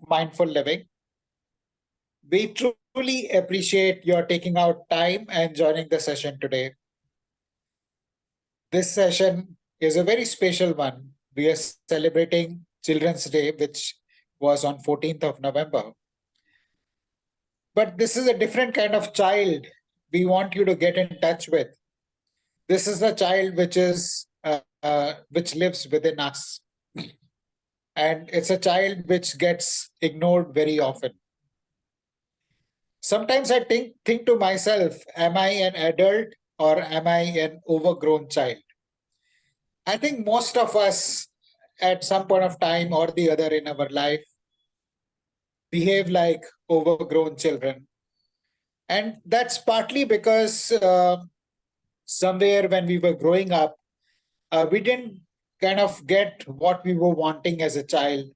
mindful living. We truly appreciate your taking out time and joining the session today. This session is a very special one. We are celebrating Children's Day, which was on 14th of November. But this is a different kind of child we want you to get in touch with. This is a child which lives within us. And it's a child which gets ignored very often. Sometimes I think to myself, am I an adult or am I an overgrown child? I think most of us at some point of time or the other in our life behave like overgrown children. And that's partly because somewhere when we were growing up, we didn't kind of get what we were wanting as a child.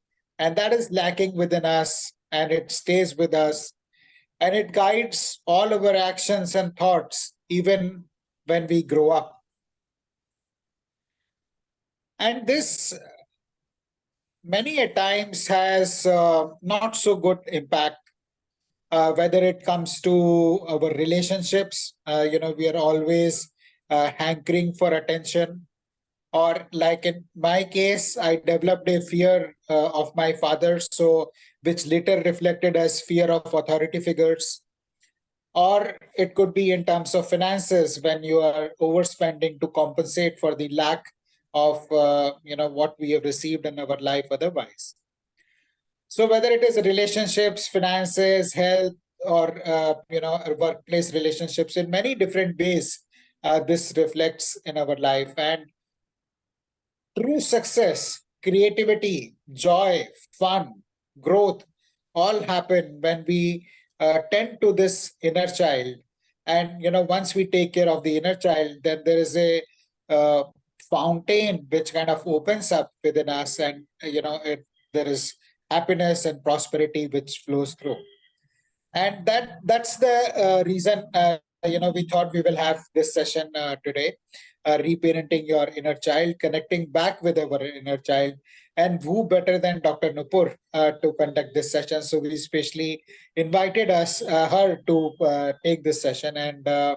And that is lacking within us and it stays with us. And it guides all our actions and thoughts, even when we grow up. And this many a times has not so good impact, whether it comes to our relationships. We are always hankering for attention. Or like in my case, I developed a fear of my father, so which later reflected as fear of authority figures. Or it could be in terms of finances when you are overspending to compensate for the lack of what we have received in our life otherwise. So whether it is relationships, finances, health, or workplace relationships, in many different ways, this reflects in our life. And true success, creativity, joy, fun, growth all happen when we tend to this inner child. And once we take care of the inner child, then there is a fountain which kind of opens up within us, and there is happiness and prosperity which flows through. And that's the reason we thought we will have this session today, reparenting your inner child, connecting back with our inner child. And who better than Dr. Nupur to conduct this session? So we especially invited her to take this session. And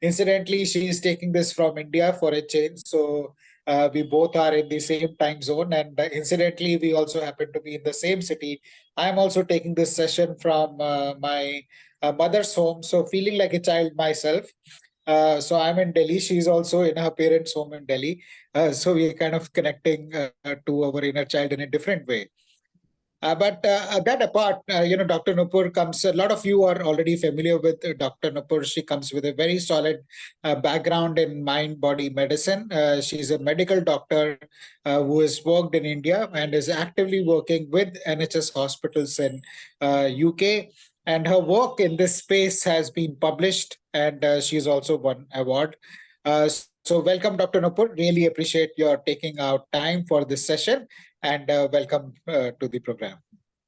incidentally, she is taking this from India for a change. So we both are in the same time zone. And incidentally, we also happen to be in the same city. I'm also taking this session from my mother's home. So feeling like a child myself. So I'm in Delhi. She's also in her parents' home in Delhi. So we're kind of connecting to our inner child in a different way. But that apart, Dr. Nupur comes, a lot of you are already familiar with Dr. Nupur. She comes with a very solid background in mind-body medicine. She's a medical doctor who has worked in India and is actively working with NHS hospitals in UK. And her work in this space has been published, and she's also won award. So welcome, Dr. Nupur. Really appreciate your taking out time for this session, and welcome to the program.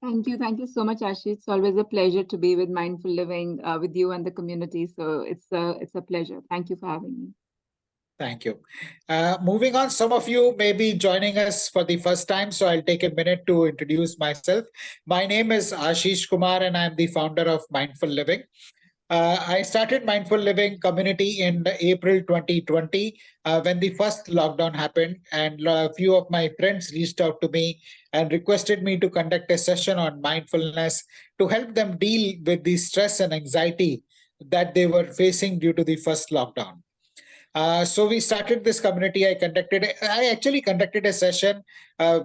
Thank you. Thank you so much, Ashish. It's always a pleasure to be with Mindful Living with you and the community. So it's a pleasure. Thank you for having me. Thank you. Moving on, some of you may be joining us for the first time, so I'll take a minute to introduce myself. My name is Ashish Kumar, and I'm the founder of Mindful Living. I started Mindful Living community in April 2020 when the first lockdown happened, and a few of my friends reached out to me and requested me to conduct a session on mindfulness to help them deal with the stress and anxiety that they were facing due to the first lockdown. So we started this community. I actually conducted a session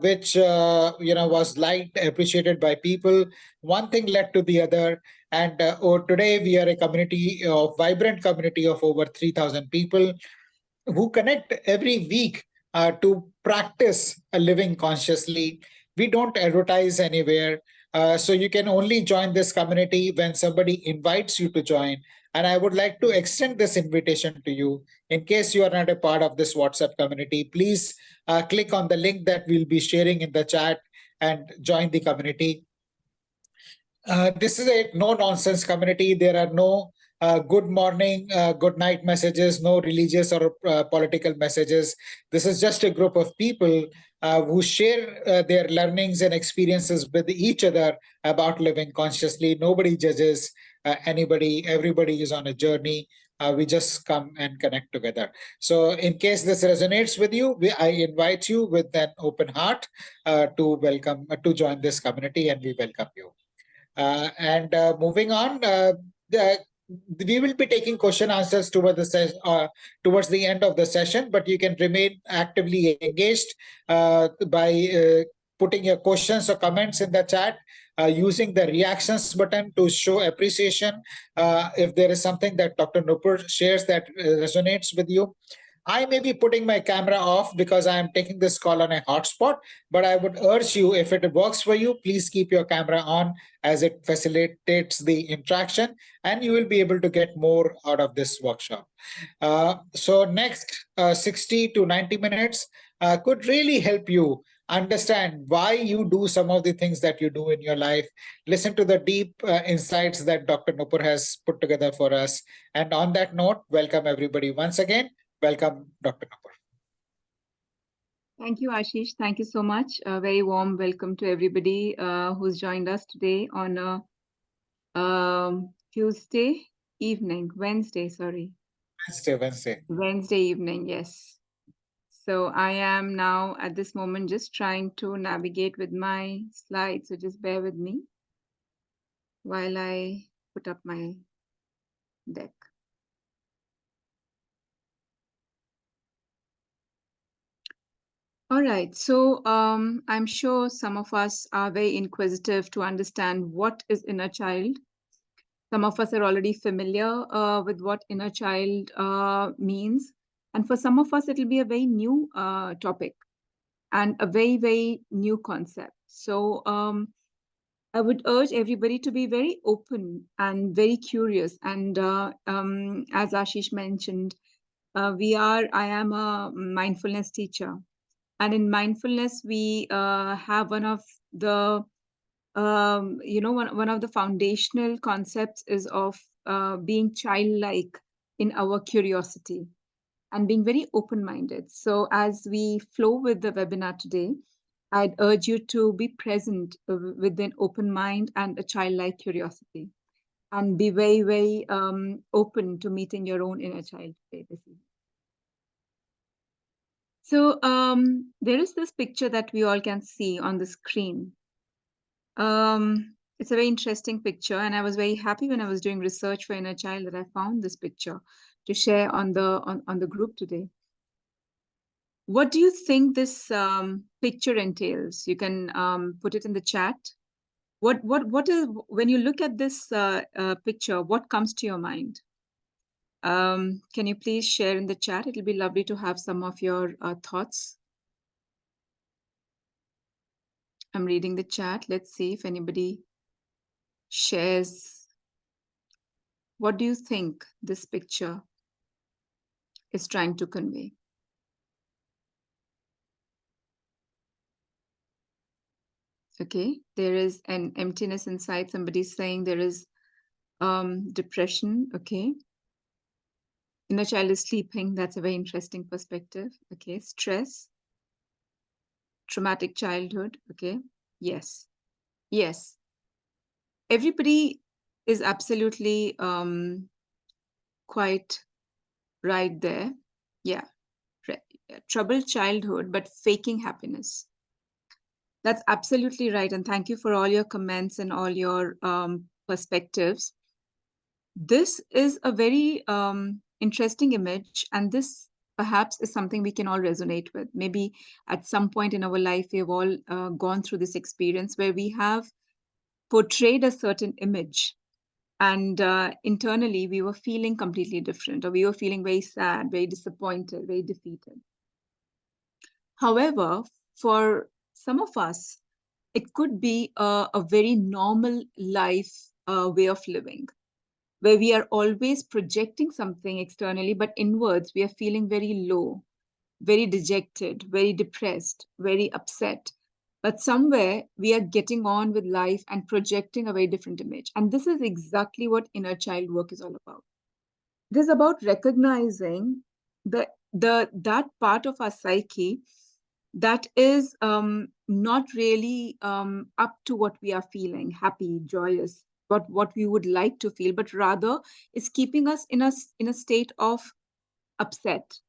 which was liked, appreciated by people. One thing led to the other, and today we are a vibrant community of over 3,000 people who connect every week to practice living consciously. We don't advertise anywhere. So you can only join this community when somebody invites you to join. And I would like to extend this invitation to you. In case you are not a part of this WhatsApp community, please click on the link that we'll be sharing in the chat and join the community. This is a no-nonsense community. There are no good morning, good night messages, no religious or political messages. This is just a group of people who share their learnings and experiences with each other about living consciously. Nobody judges anybody, everybody is on a journey. We just come and connect together. So, in case this resonates with you, I invite you with an open heart to join this community, and we welcome you. And moving on, we will be taking question answers towards the end of the session, but you can remain actively engaged by putting your questions or comments in the chat, using the reactions button to show appreciation. If there is something that Dr. Nupur shares that resonates with you, I may be putting my camera off because I am taking this call on a hotspot, but I would urge you, if it works for you, please keep your camera on as it facilitates the interaction and you will be able to get more out of this workshop. So next 60 to 90 minutes could really help you understand why you do some of the things that you do in your life. Listen to the deep insights that Dr. Nupur has put together for us. And on that note, welcome everybody once again. Welcome, Dr. Nupur. Thank you, Ashish. Thank you so much. A very warm welcome to everybody who's joined us today on a Wednesday evening, yes. So I am now at this moment just trying to navigate with my slides. So just bear with me while I put up my deck. All right, so I'm sure some of us are very inquisitive to understand what is inner child. Some of us are already familiar with what inner child means. And for some of us, it'll be a very new topic and a very, very new concept. So I would urge everybody to be very open and very curious. And as Ashish mentioned, I am a mindfulness teacher. And in mindfulness, we have one of the one of the foundational concepts is of being childlike in our curiosity and being very open-minded. So as we flow with the webinar today, I'd urge you to be present with an open mind and a childlike curiosity, and be very, very open to meeting your own inner child today, this evening. So there is this picture that we all can see on the screen. It's a very interesting picture, and I was very happy when I was doing research for inner child that I found this picture to share on the group today. What do you think this picture entails? You can put it in the chat. What is, when you look at this picture, what comes to your mind? Can you please share in the chat? It'll be lovely to have some of your thoughts. I'm reading the chat. Let's see if anybody shares. What do you think this picture is trying to convey? Okay, there is an emptiness inside. Somebody's saying there is depression. Okay. Inner child is sleeping. That's a very interesting perspective. Okay. Stress. Traumatic childhood. Okay. Yes. Yes. Everybody is absolutely quite right there. Yeah. Troubled childhood, but faking happiness. That's absolutely right. And thank you for all your comments and all your perspectives. This is a very interesting image, and this perhaps is something we can all resonate with. Maybe at some point in our life, we have all gone through this experience where we have portrayed a certain image, and internally we were feeling completely different, or we were feeling very sad, very disappointed, very defeated. However, for some of us, it could be a very normal life way of living, where we are always projecting something externally, but inwards we are feeling very low, very dejected, very depressed, very upset. But somewhere we are getting on with life and projecting a very different image. And this is exactly what inner child work is all about. It is about recognizing that part of our psyche that is not really up to what we are feeling, happy, joyous, what we would like to feel, but rather is keeping us in a state of upset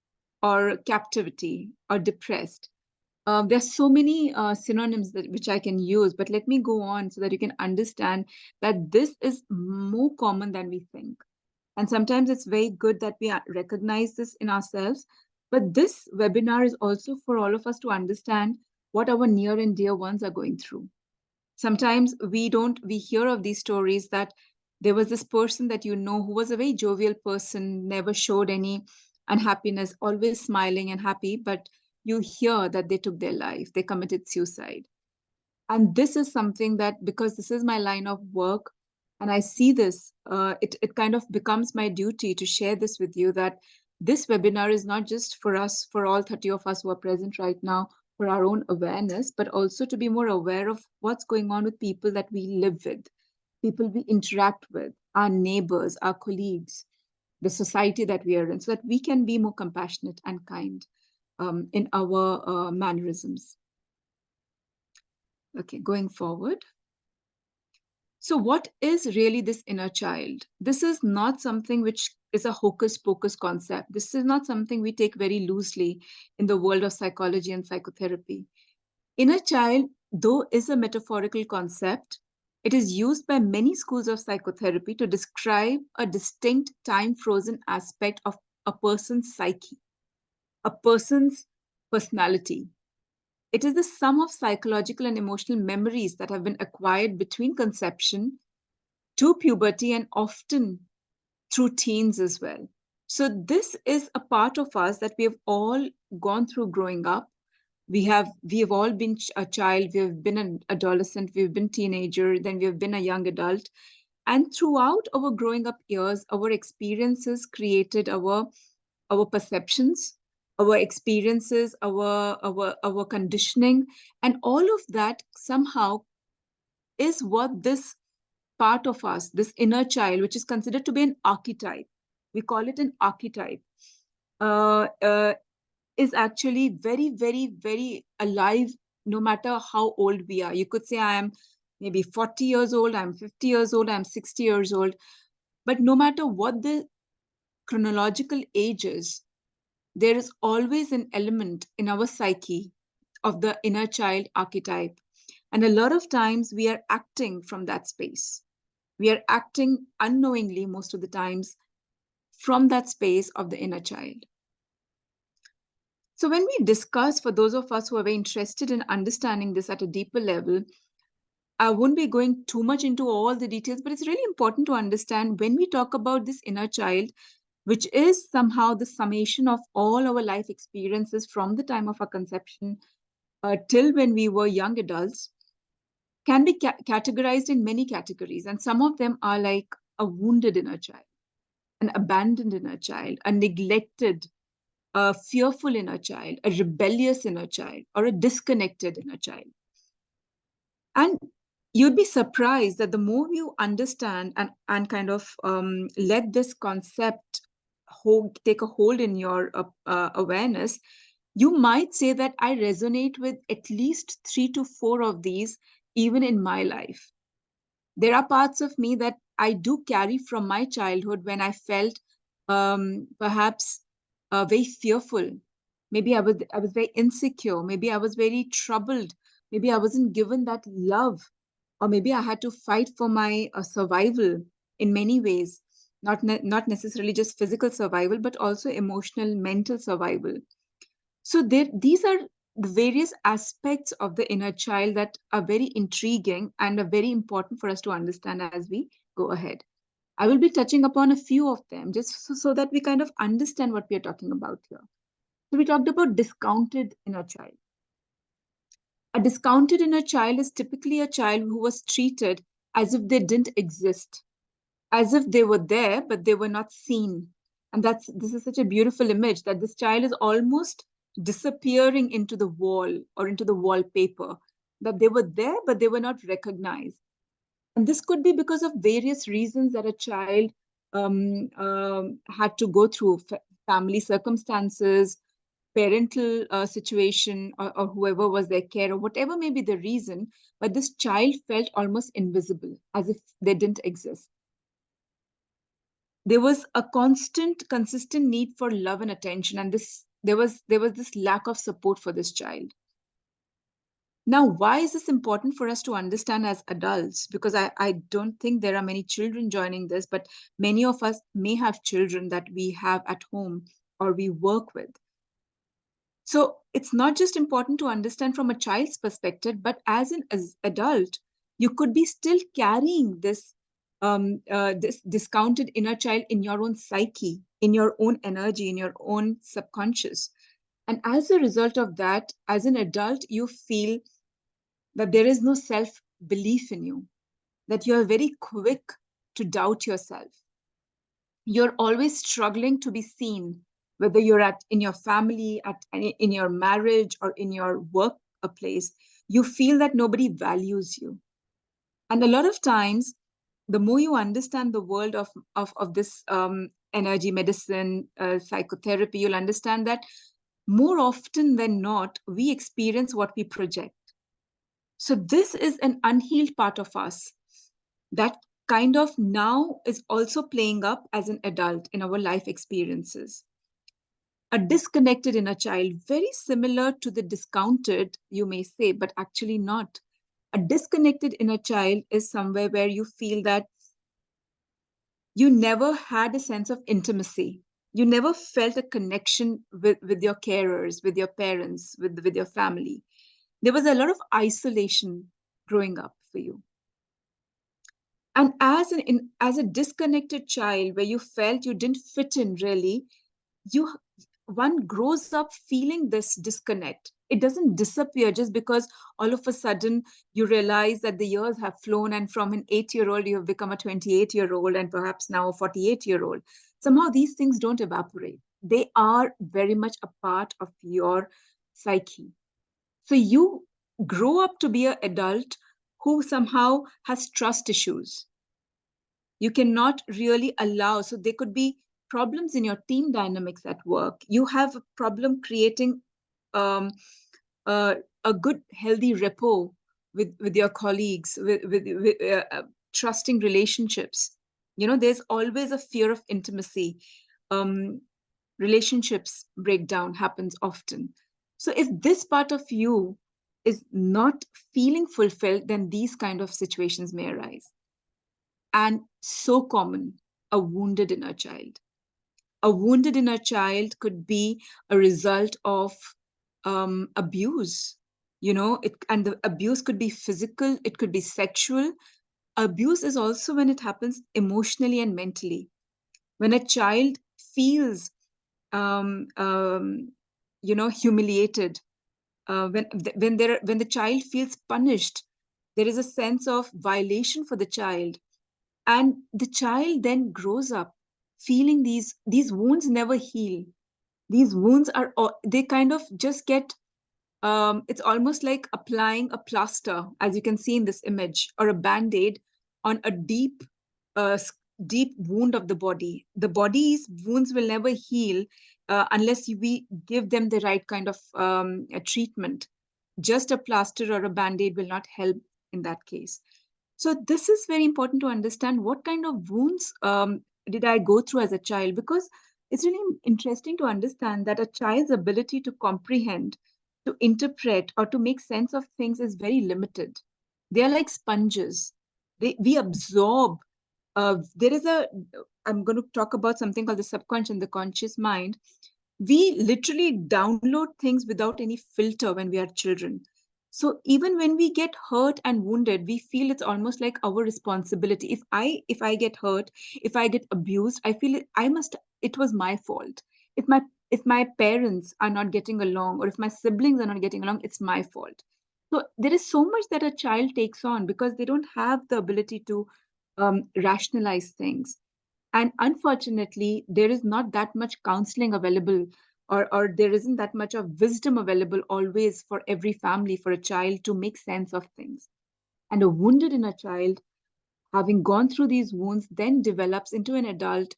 or captivity or depressed. There's so many synonyms which I can use, but let me go on so that you can understand that this is more common than we think. And sometimes it's very good that we recognize this in ourselves. But this webinar is also for all of us to understand what our near and dear ones are going through. Sometimes we hear of these stories that there was this person that you know who was a very jovial person, never showed any unhappiness, always smiling and happy, but you hear that they took their life, they committed suicide. And this is something that, because this is my line of work and I see this, it kind of becomes my duty to share this with you, that this webinar is not just for us, for all 30 of us who are present right now, for our own awareness, but also to be more aware of what's going on with people that we live with, people we interact with, our neighbors, our colleagues, the society that we are in, so that we can be more compassionate and kind in our mannerisms. Okay, going forward. So, what is really this inner child? This is not something which is a hocus pocus concept. This is not something we take very loosely in the world of psychology and psychotherapy. Inner child, though, is a metaphorical concept. It is used by many schools of psychotherapy to describe a distinct time frozen aspect of a person's psyche, a person's personality. It is the sum of psychological and emotional memories that have been acquired between conception to puberty and often through teens as well. So, this is a part of us that we have all gone through growing up. We have all been a child, we have been an adolescent, we've been teenager, then we have been a young adult. And throughout our growing up years, our experiences created our perceptions, our experiences, our conditioning, and all of that somehow is what this part of us, this inner child, which is considered to be an archetype, we call it an archetype, uh, uh, is actually very, very, very alive no matter how old we are. You could say, I am maybe 40 years old, I'm 50 years old, I'm 60 years old. But no matter what the chronological age is, there is always an element in our psyche of the inner child archetype. And a lot of times we are acting from that space. We are acting unknowingly most of the times from that space of the inner child. So, when we discuss, for those of us who are very interested in understanding this at a deeper level, I won't be going too much into all the details, but it's really important to understand when we talk about this inner child, which is somehow the summation of all our life experiences from the time of our conception till when we were young adults, can be categorized in many categories. And some of them are like a wounded inner child, an abandoned inner child, a neglected, a fearful inner child, a rebellious inner child, or a disconnected inner child. And you'd be surprised that the more you understand and kind of let this concept take a hold in your awareness, you might say that I resonate with at least 3 to 4 of these, even in my life. There are parts of me that I do carry from my childhood when I felt perhaps very fearful. Maybe I was very insecure. Maybe I was very troubled. Maybe I wasn't given that love, or maybe I had to fight for my survival in many ways. Not necessarily just physical survival, but also emotional, mental survival. So these are the various aspects of the inner child that are very intriguing and are very important for us to understand as we go ahead. I will be touching upon a few of them just so that we kind of understand what we are talking about here. So we talked about discounted inner child. A discounted inner child is typically a child who was treated as if they didn't exist, as if they were there, but they were not seen. And this is such a beautiful image that this child is almost disappearing into the wall or into the wallpaper, that they were there, but they were not recognized. And this could be because of various reasons that a child had to go through, family circumstances, parental situation, or whoever was their care, or whatever may be the reason, but this child felt almost invisible, as if they didn't exist. There was a consistent need for love and attention, and there was this lack of support for this child. Now, why is this important for us to understand as adults? Because I don't think there are many children joining this, but many of us may have children that we have at home or we work with. So it's not just important to understand from a child's perspective, but as an adult, you could be still carrying this discounted inner child in your own psyche, in your own energy, in your own subconscious. And as a result of that, as an adult, you feel that there is no self belief in you, that you are very quick to doubt yourself. You're always struggling to be seen, whether you're in your family, in your marriage, or in your workplace. You feel that nobody values you. And a lot of times, the more you understand the world of this energy medicine, psychotherapy, you'll understand that more often than not, we experience what we project. So this is an unhealed part of us that kind of now is also playing up as an adult in our life experiences. A disconnected inner child, very similar to the discounted, you may say, but actually not. A disconnected inner child is somewhere where you feel that you never had a sense of intimacy. You never felt a connection with your carers, with your parents, with your family. There was a lot of isolation growing up for you. And as a disconnected child, where you felt you didn't fit in really, you one grows up feeling this disconnect. It doesn't disappear just because all of a sudden you realize that the years have flown, and from an 8-year-old you have become a 28-year-old, and perhaps now a 48-year-old. Somehow these things don't evaporate. They are very much a part of your psyche. So you grow up to be an adult who somehow has trust issues. You cannot really allow, so there could be problems in your team dynamics at work. You have a problem creating um, a good healthy rapport with your colleagues, with trusting relationships. There's always a fear of intimacy. um, Relationships breakdown happens often. So if this part of you is not feeling fulfilled, then these kind of situations may arise. And so common, a wounded inner child. A wounded inner child could be a result of abuse. And the abuse could be physical, it could be sexual. Abuse is also when it happens emotionally and mentally. When a child feels humiliated, when the child feels punished, there is a sense of violation for the child, and the child then grows up feeling these wounds never heal. These wounds are they kind of just get it's almost like applying a plaster, as you can see in this image, or a band-aid on a uh, deep wound of the body. The body's wounds will never heal unless we give them the right kind of treatment. Just a plaster or a band-aid will not help in that case. So this is very important to understand what kind of wounds did I go through as a child, because it's really interesting to understand that a child's ability to comprehend, to interpret, or to make sense of things is very limited. They are like sponges. We absorb. There is a, I'm going to talk about something called the subconscious and the conscious mind. We literally download things without any filter when we are children. So even when we get hurt and wounded, we feel it's almost like our responsibility. If I get hurt, if I get abused, I feel it was my fault. If my parents are not getting along, or if my siblings are not getting along, it's my fault. So there is so much that a child takes on because they don't have the ability to rationalize things. And unfortunately, there is not that much counseling available, or there isn't that much of wisdom available always for every family, for a child to make sense of things. And a wounded inner child, having gone through these wounds, then develops into an adult.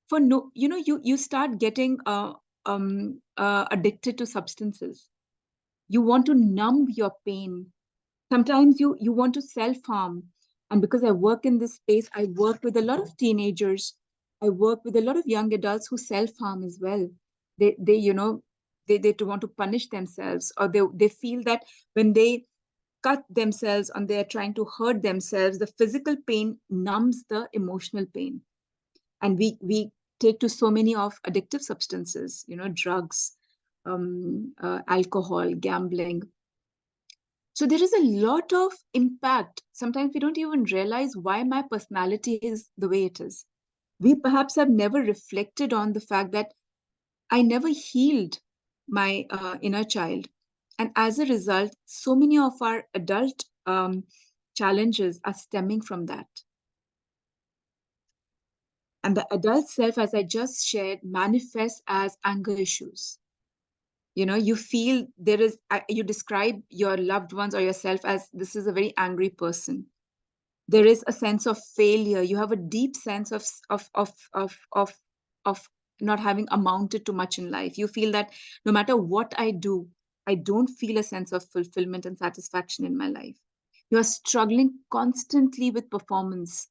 For no, you start getting addicted to substances. You want to numb your pain. Sometimes you want to self-harm. And because I work in this space, I work with a lot of teenagers. I work with a lot of young adults who self-harm as well. They they want to punish themselves, or they feel that when they cut themselves and they're trying to hurt themselves, the physical pain numbs the emotional pain. And we take to so many of addictive substances, drugs, alcohol, gambling. So there is a lot of impact. Sometimes we don't even realize why my personality is the way it is. We perhaps have never reflected on the fact that I never healed my inner child. And as a result, so many of our adult challenges are stemming from that. And the adult self, as I just shared, manifests as anger issues. You feel there is, you describe your loved ones or yourself as this is a very angry person. There is a sense of failure. You have a deep sense of not having amounted to much in life. You feel that no matter what I do, I don't feel a sense of fulfillment and satisfaction in my life. You are struggling constantly with performance.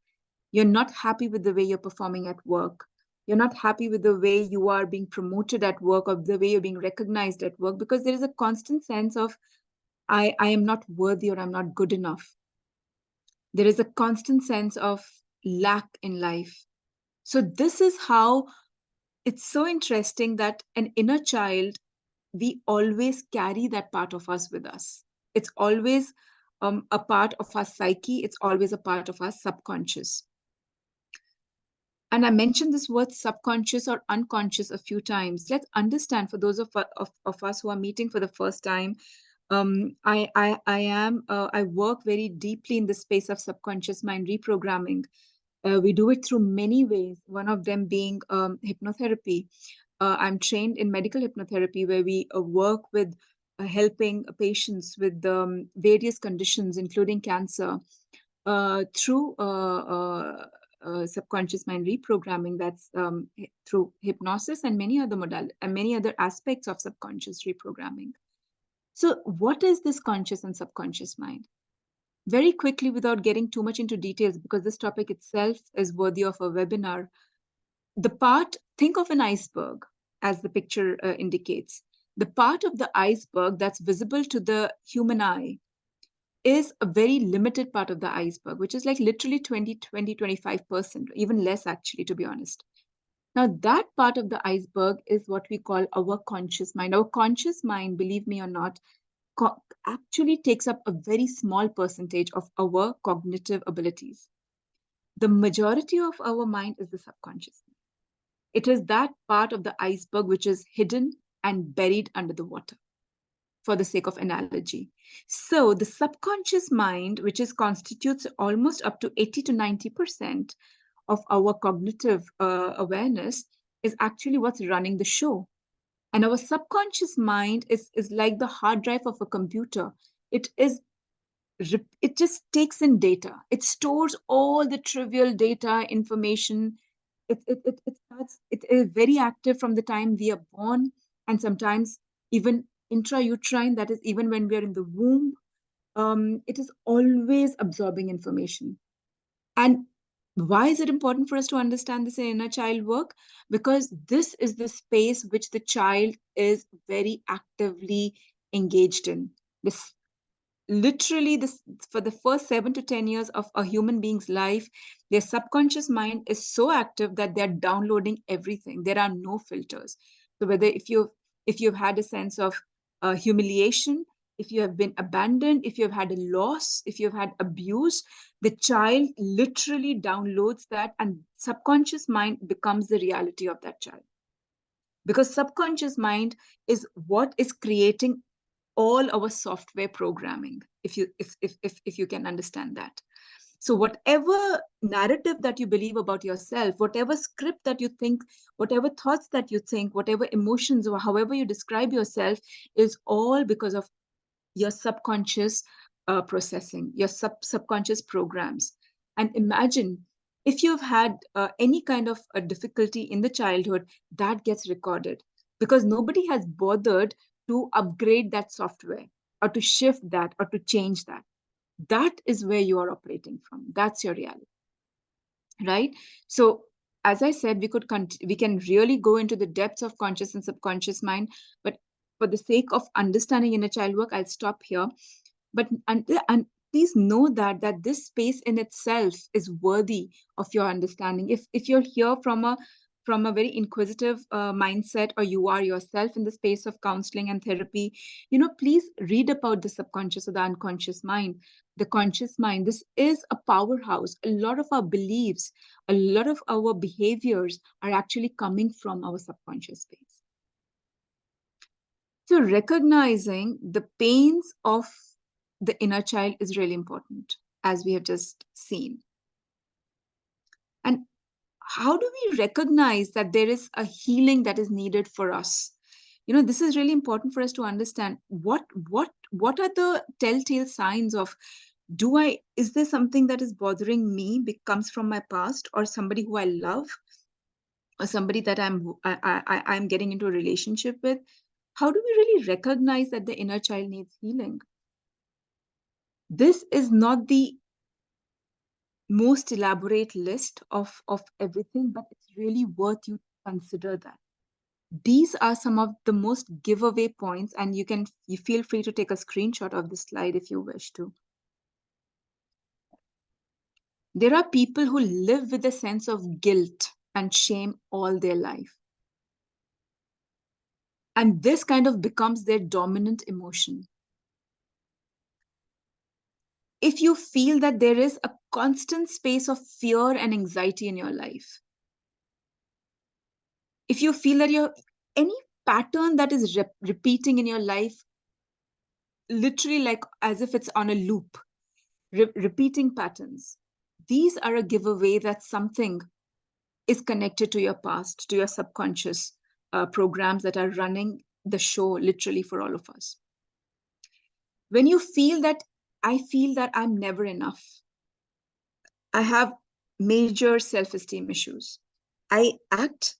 You're not happy with the way you're performing at work. You're not happy with the way you are being promoted at work, or the way you're being recognized at work, because there is a constant sense of I am not worthy, or I'm not good enough. There is a constant sense of lack in life. So this is how it's so interesting that an inner child, we always carry that part of us with us. It's always a part of our psyche. It's always a part of our subconscious. And I mentioned this word subconscious or unconscious a few times. Let's understand, for those of us who are meeting for the first time, I work very deeply in the space of subconscious mind reprogramming. We do it through many ways, one of them being hypnotherapy. I'm trained in medical hypnotherapy, where we work with helping patients with various conditions, including cancer, through subconscious mind reprogramming. That's through hypnosis and many other and many other aspects of subconscious reprogramming. So what is this conscious and subconscious mind? Very quickly, without getting too much into details, because this topic itself is worthy of a webinar, think of an iceberg, as the picture indicates. The part of the iceberg that's visible to the human eye is a very limited part of the iceberg, which is like literally 25%, even less actually, to be honest. Now, that part of the iceberg is what we call our conscious mind. Our conscious mind, believe me or not, actually takes up a very small percentage of our cognitive abilities. The majority of our mind is the subconscious mind. It is that part of the iceberg which is hidden and buried under the water, for the sake of analogy. So the subconscious mind, which constitutes almost up to 80 to 90% of our cognitive awareness, is actually what's running the show. And our subconscious mind is like the hard drive of a computer. It just takes in data. It stores all the trivial data, information. It is very active from the time we are born, and sometimes even intrauterine, that is even when we are in the womb. It is always absorbing information. And why is it important for us to understand this in inner child work? Because this is the space which the child is very actively engaged in. This literally this for the first 7 to 10 years of a human being's life, their subconscious mind is so active that they're downloading everything. There are no filters. So whether if you've had a sense of humiliation, if you have been abandoned, if you've had a loss, if you've had abuse, the child literally downloads that, and subconscious mind becomes the reality of that child, because subconscious mind is what is creating all our software programming, if you can understand that. So whatever narrative that you believe about yourself, whatever script that you think, whatever thoughts that you think, whatever emotions, or however you describe yourself, is all because of your subconscious processing, your subconscious programs. And imagine if you've had any kind of a difficulty in the childhood, that gets recorded. because nobody has bothered to upgrade that software or to shift that or to change that. That is where you are operating from. That's your reality, right? So, as I said, we can really go into the depths of conscious and subconscious mind, but for the sake of understanding inner child work, I'll stop here. But and please know that this space in itself is worthy of your understanding. If you're here from a very inquisitive mindset, or you are yourself in the space of counseling and therapy, please read about the subconscious or the unconscious mind, the conscious mind. This is a powerhouse. A lot of our beliefs, a lot of our behaviors are actually coming from our subconscious space. So recognizing the pains of the inner child is really important, as we have just seen. And how do we recognize that there is a healing that is needed for us? This is really important for us to understand. What are the telltale signs of, is there something that is bothering me, comes from my past, or somebody who I love, or somebody that I'm getting into a relationship with? How do we really recognize that the inner child needs healing? This is not the most elaborate list of everything, but it's really worth you to consider that. These are some of the most giveaway points, and you feel free to take a screenshot of this slide if you wish to. There are people who live with a sense of guilt and shame all their life. And this kind of becomes their dominant emotion. If you feel that there is a constant space of fear and anxiety in your life, if you feel that any pattern that is repeating in your life, literally like as if it's on a loop, repeating patterns, these are a giveaway that something is connected to your past, to your subconscious programs that are running the show literally for all of us. When you feel that, I feel that I'm never enough, I have major self-esteem issues, I act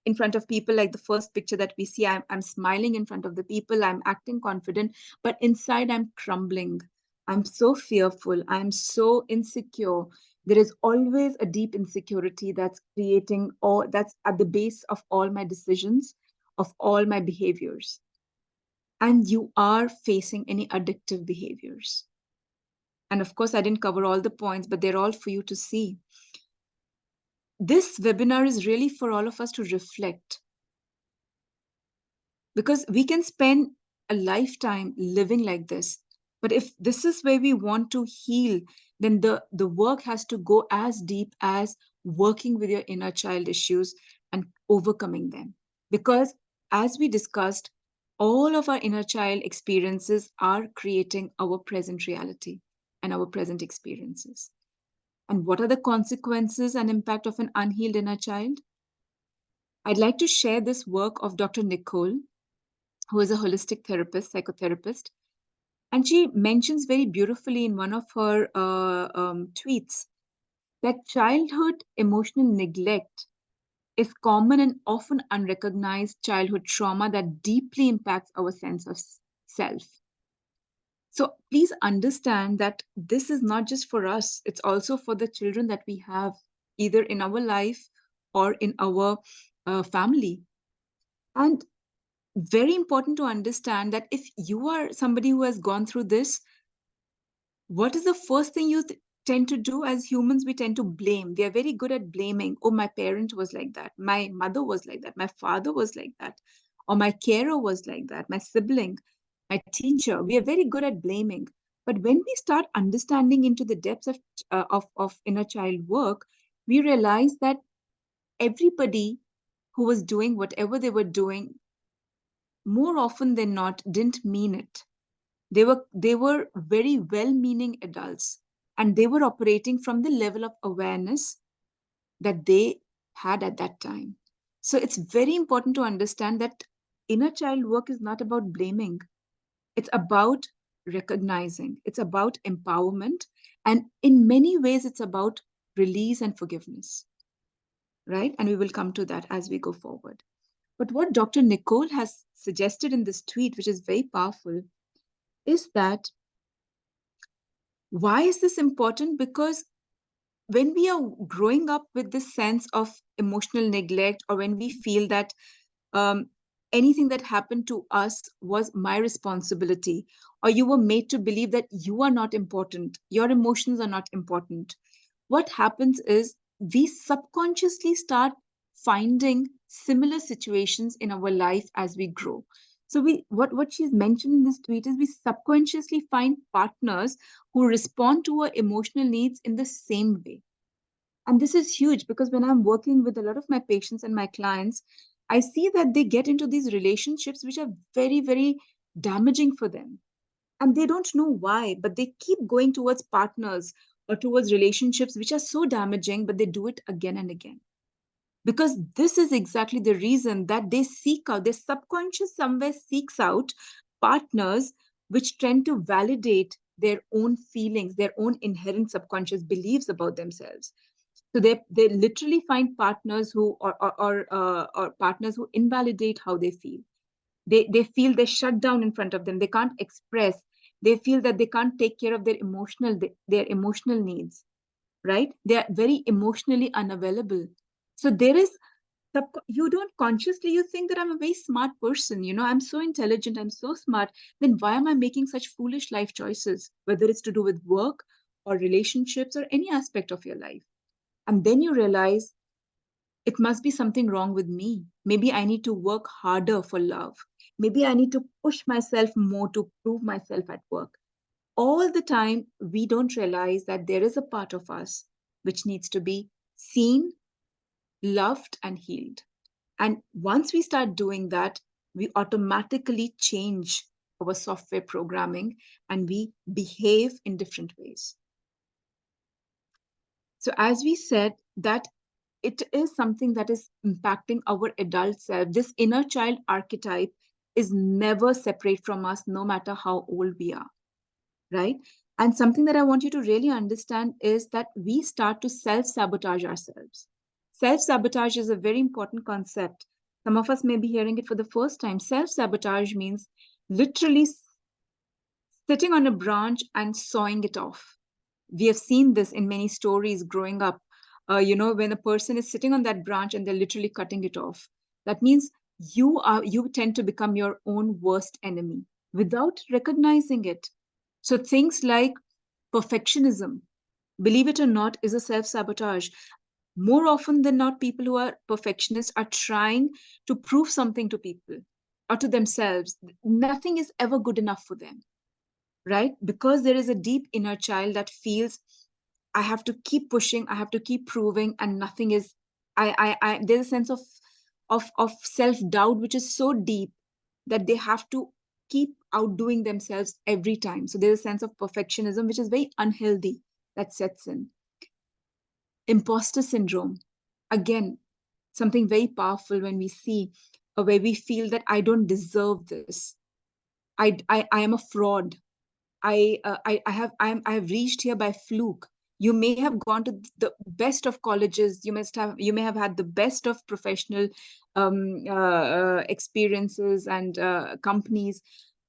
in front of people like the first picture that we see, I'm smiling in front of the people, I'm acting confident, but inside I'm crumbling, I'm so fearful, I'm so insecure. There is always a deep insecurity that's creating, or that's at the base of all my decisions, of all my behaviors. And you are facing any addictive behaviors. And of course, I didn't cover all the points, but they're all for you to see. This webinar is really for all of us to reflect, because we can spend a lifetime living like this. But if this is where we want to heal, then the work has to go as deep as working with your inner child issues and overcoming them. Because as we discussed, all of our inner child experiences are creating our present reality and our present experiences. And what are the consequences and impact of an unhealed inner child? I'd like to share this work of Dr. Nicole, who is a holistic therapist, psychotherapist. And she mentions very beautifully in one of her tweets that childhood emotional neglect is common and often unrecognized childhood trauma that deeply impacts our sense of self. So please understand that this is not just for us, it's also for the children that we have either in our life or in our family. And very important to understand that if you are somebody who has gone through this, what is the first thing you tend to do? As humans, we tend to blame. We are very good at blaming. Oh, my parent was like that, my mother was like that, my father was like that, or my carer was like that, my sibling, my teacher. We are very good at blaming. But when we start understanding into the depths of inner child work, we realize that everybody who was doing whatever they were doing, more often than not, didn't mean it. They were very well-meaning adults, and they were operating from the level of awareness that they had at that time. So it's very important to understand that inner child work is not about blaming. It's about recognizing. It's about empowerment. And in many ways, it's about release and forgiveness, right? And we will come to that as we go forward. But what Dr. Nicole has suggested in this tweet, which is very powerful, is that why is this important? Because when we are growing up with this sense of emotional neglect, or when we feel that um, anything that happened to us was my responsibility, or you were made to believe that you are not important, your emotions are not important, what happens is we subconsciously start finding similar situations in our life as we grow. So what she's mentioned in this tweet is we subconsciously find partners who respond to our emotional needs in the same way. And this is huge because when I'm working with a lot of my patients and my clients, I see that they get into these relationships which are very, very damaging for them. And they don't know why, but they keep going towards partners or towards relationships which are so damaging, but they do it again and again. Because this is exactly the reason that they seek out, their subconscious somewhere seeks out partners which tend to validate their own feelings, their own inherent subconscious beliefs about themselves. So they literally find partners who or partners who invalidate how they feel. They feel they're shut down in front of them. They can't express. They feel that they can't take care of their emotional needs. Right? They are very emotionally unavailable. So there is you don't consciously you think that I'm a very smart person. I'm so intelligent. I'm so smart. Then why am I making such foolish life choices? Whether it's to do with work or relationships or any aspect of your life. And then you realize it must be something wrong with me. Maybe I need to work harder for love. Maybe I need to push myself more to prove myself at work. All the time, we don't realize that there is a part of us which needs to be seen, loved, and healed. And once we start doing that, we automatically change our software programming and we behave in different ways. So, as we said, that it is something that is impacting our adult self. This inner child archetype is never separate from us, no matter how old we are, right? And something that I want you to really understand is that we start to self sabotage ourselves. Self sabotage is a very important concept. Some of us may be hearing it for the first time. Self sabotage means literally sitting on a branch and sawing it off. We have seen this in many stories growing up. When a person is sitting on that branch and they're literally cutting it off, that means you tend to become your own worst enemy without recognizing it. So things like perfectionism, believe it or not, is a self-sabotage. More often than not, people who are perfectionists are trying to prove something to people or to themselves. Nothing is ever good enough for them, right? Because there is a deep inner child that feels I have to keep pushing, I have to keep proving, and nothing is. There's a sense of self doubt which is so deep that they have to keep outdoing themselves every time. So there's a sense of perfectionism which is very unhealthy that sets in. Imposter syndrome, again, something very powerful when we see or where we feel that I don't deserve this. I am a fraud. I have reached here by fluke. You may have gone to the best of colleges. You may have had the best of professional experiences and companies,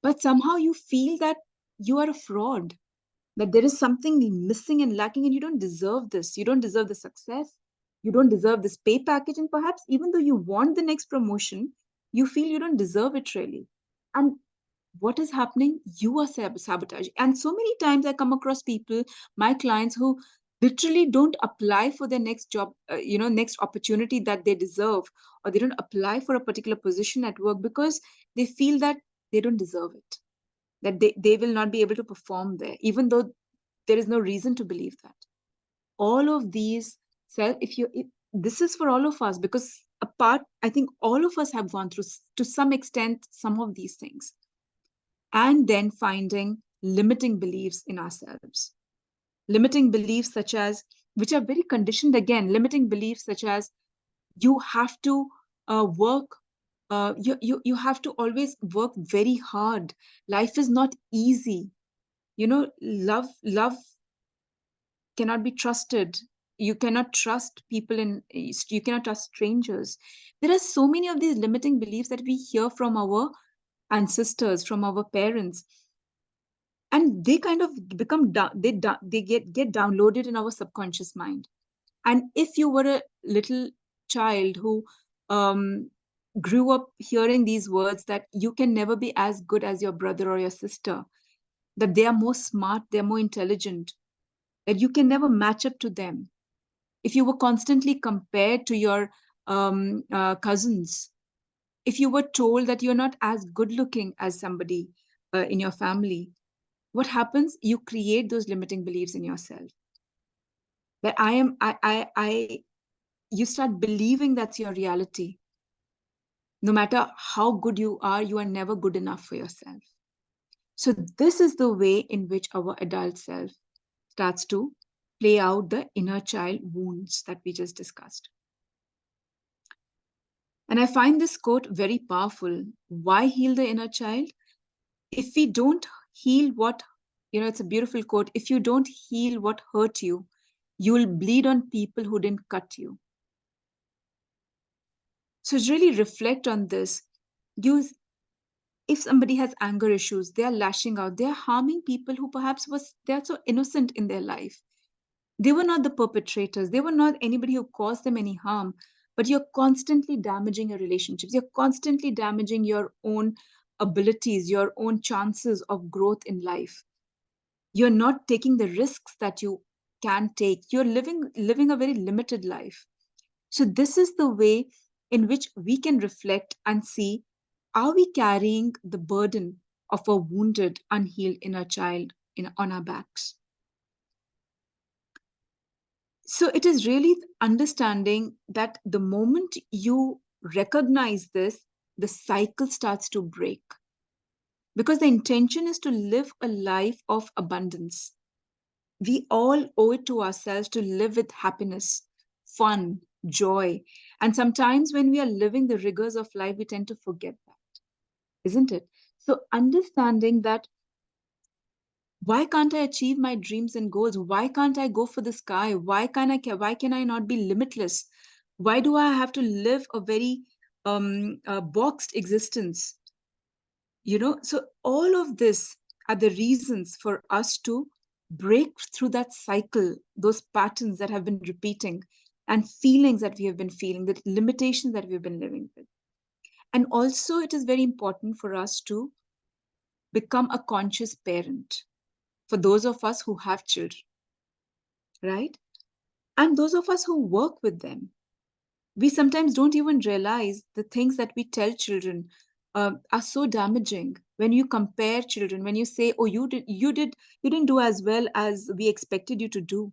but somehow you feel that you are a fraud, that there is something missing and lacking, and you don't deserve this. You don't deserve the success. You don't deserve this pay package, and perhaps even though you want the next promotion, you feel you don't deserve it really. And what is happening? You are sabotaging. And so many times I come across people, my clients, who literally don't apply for their next job, next opportunity that they deserve, or they don't apply for a particular position at work because they feel that they don't deserve it, that they will not be able to perform there, even though there is no reason to believe that. All of these this is for all of us, because apart, I think all of us have gone through to some extent some of these things, and then finding limiting beliefs in ourselves. Limiting beliefs such as, which are very conditioned again, limiting beliefs such as you have to work, you have to always work very hard. Life is not easy. Love cannot be trusted. you cannot trust people you cannot trust strangers. There are so many of these limiting beliefs that we hear from our ancestors, from our parents, and they kind of become they get downloaded in our subconscious mind. And if you were a little child who um, grew up hearing these words that you can never be as good as your brother or your sister, that they are more smart, they're more intelligent, that you can never match up to them, if you were constantly compared to your cousins, if you were told that you're not as good looking as somebody in your family, what happens? You create those limiting beliefs in yourself. That you start believing that's your reality. No matter how good you are never good enough for yourself. So this is the way in which our adult self starts to play out the inner child wounds that we just discussed. And I find this quote very powerful. Why heal the inner child? If we don't heal what, it's a beautiful quote. If you don't heal what hurt you, you will bleed on people who didn't cut you. So really reflect on this. If somebody has anger issues, they are lashing out, they are harming people who perhaps they're so innocent in their life. They were not the perpetrators. They were not anybody who caused them any harm, but you're constantly damaging your relationships. You're constantly damaging your own abilities, your own chances of growth in life. You're not taking the risks that you can take. You're living a very limited life. So this is the way in which we can reflect and see, are we carrying the burden of a wounded, unhealed inner child on our backs? So it is really understanding that the moment you recognize this, the cycle starts to break. Because the intention is to live a life of abundance. We all owe it to ourselves to live with happiness, fun, joy. And sometimes when we are living the rigors of life, we tend to forget that, isn't it? So understanding that, why can't I achieve my dreams and goals? Why can't I go for the sky? Why can I not be limitless? Why do I have to live a very boxed existence? So all of this are the reasons for us to break through that cycle, those patterns that have been repeating, and feelings that we have been feeling, the limitations that we've been living with. And also, it is very important for us to become a conscious parent for those of us who have children, right? And those of us who work with them. We sometimes don't even realize the things that we tell children are so damaging. When you compare children, when you say, oh, you didn't do as well as we expected you to do,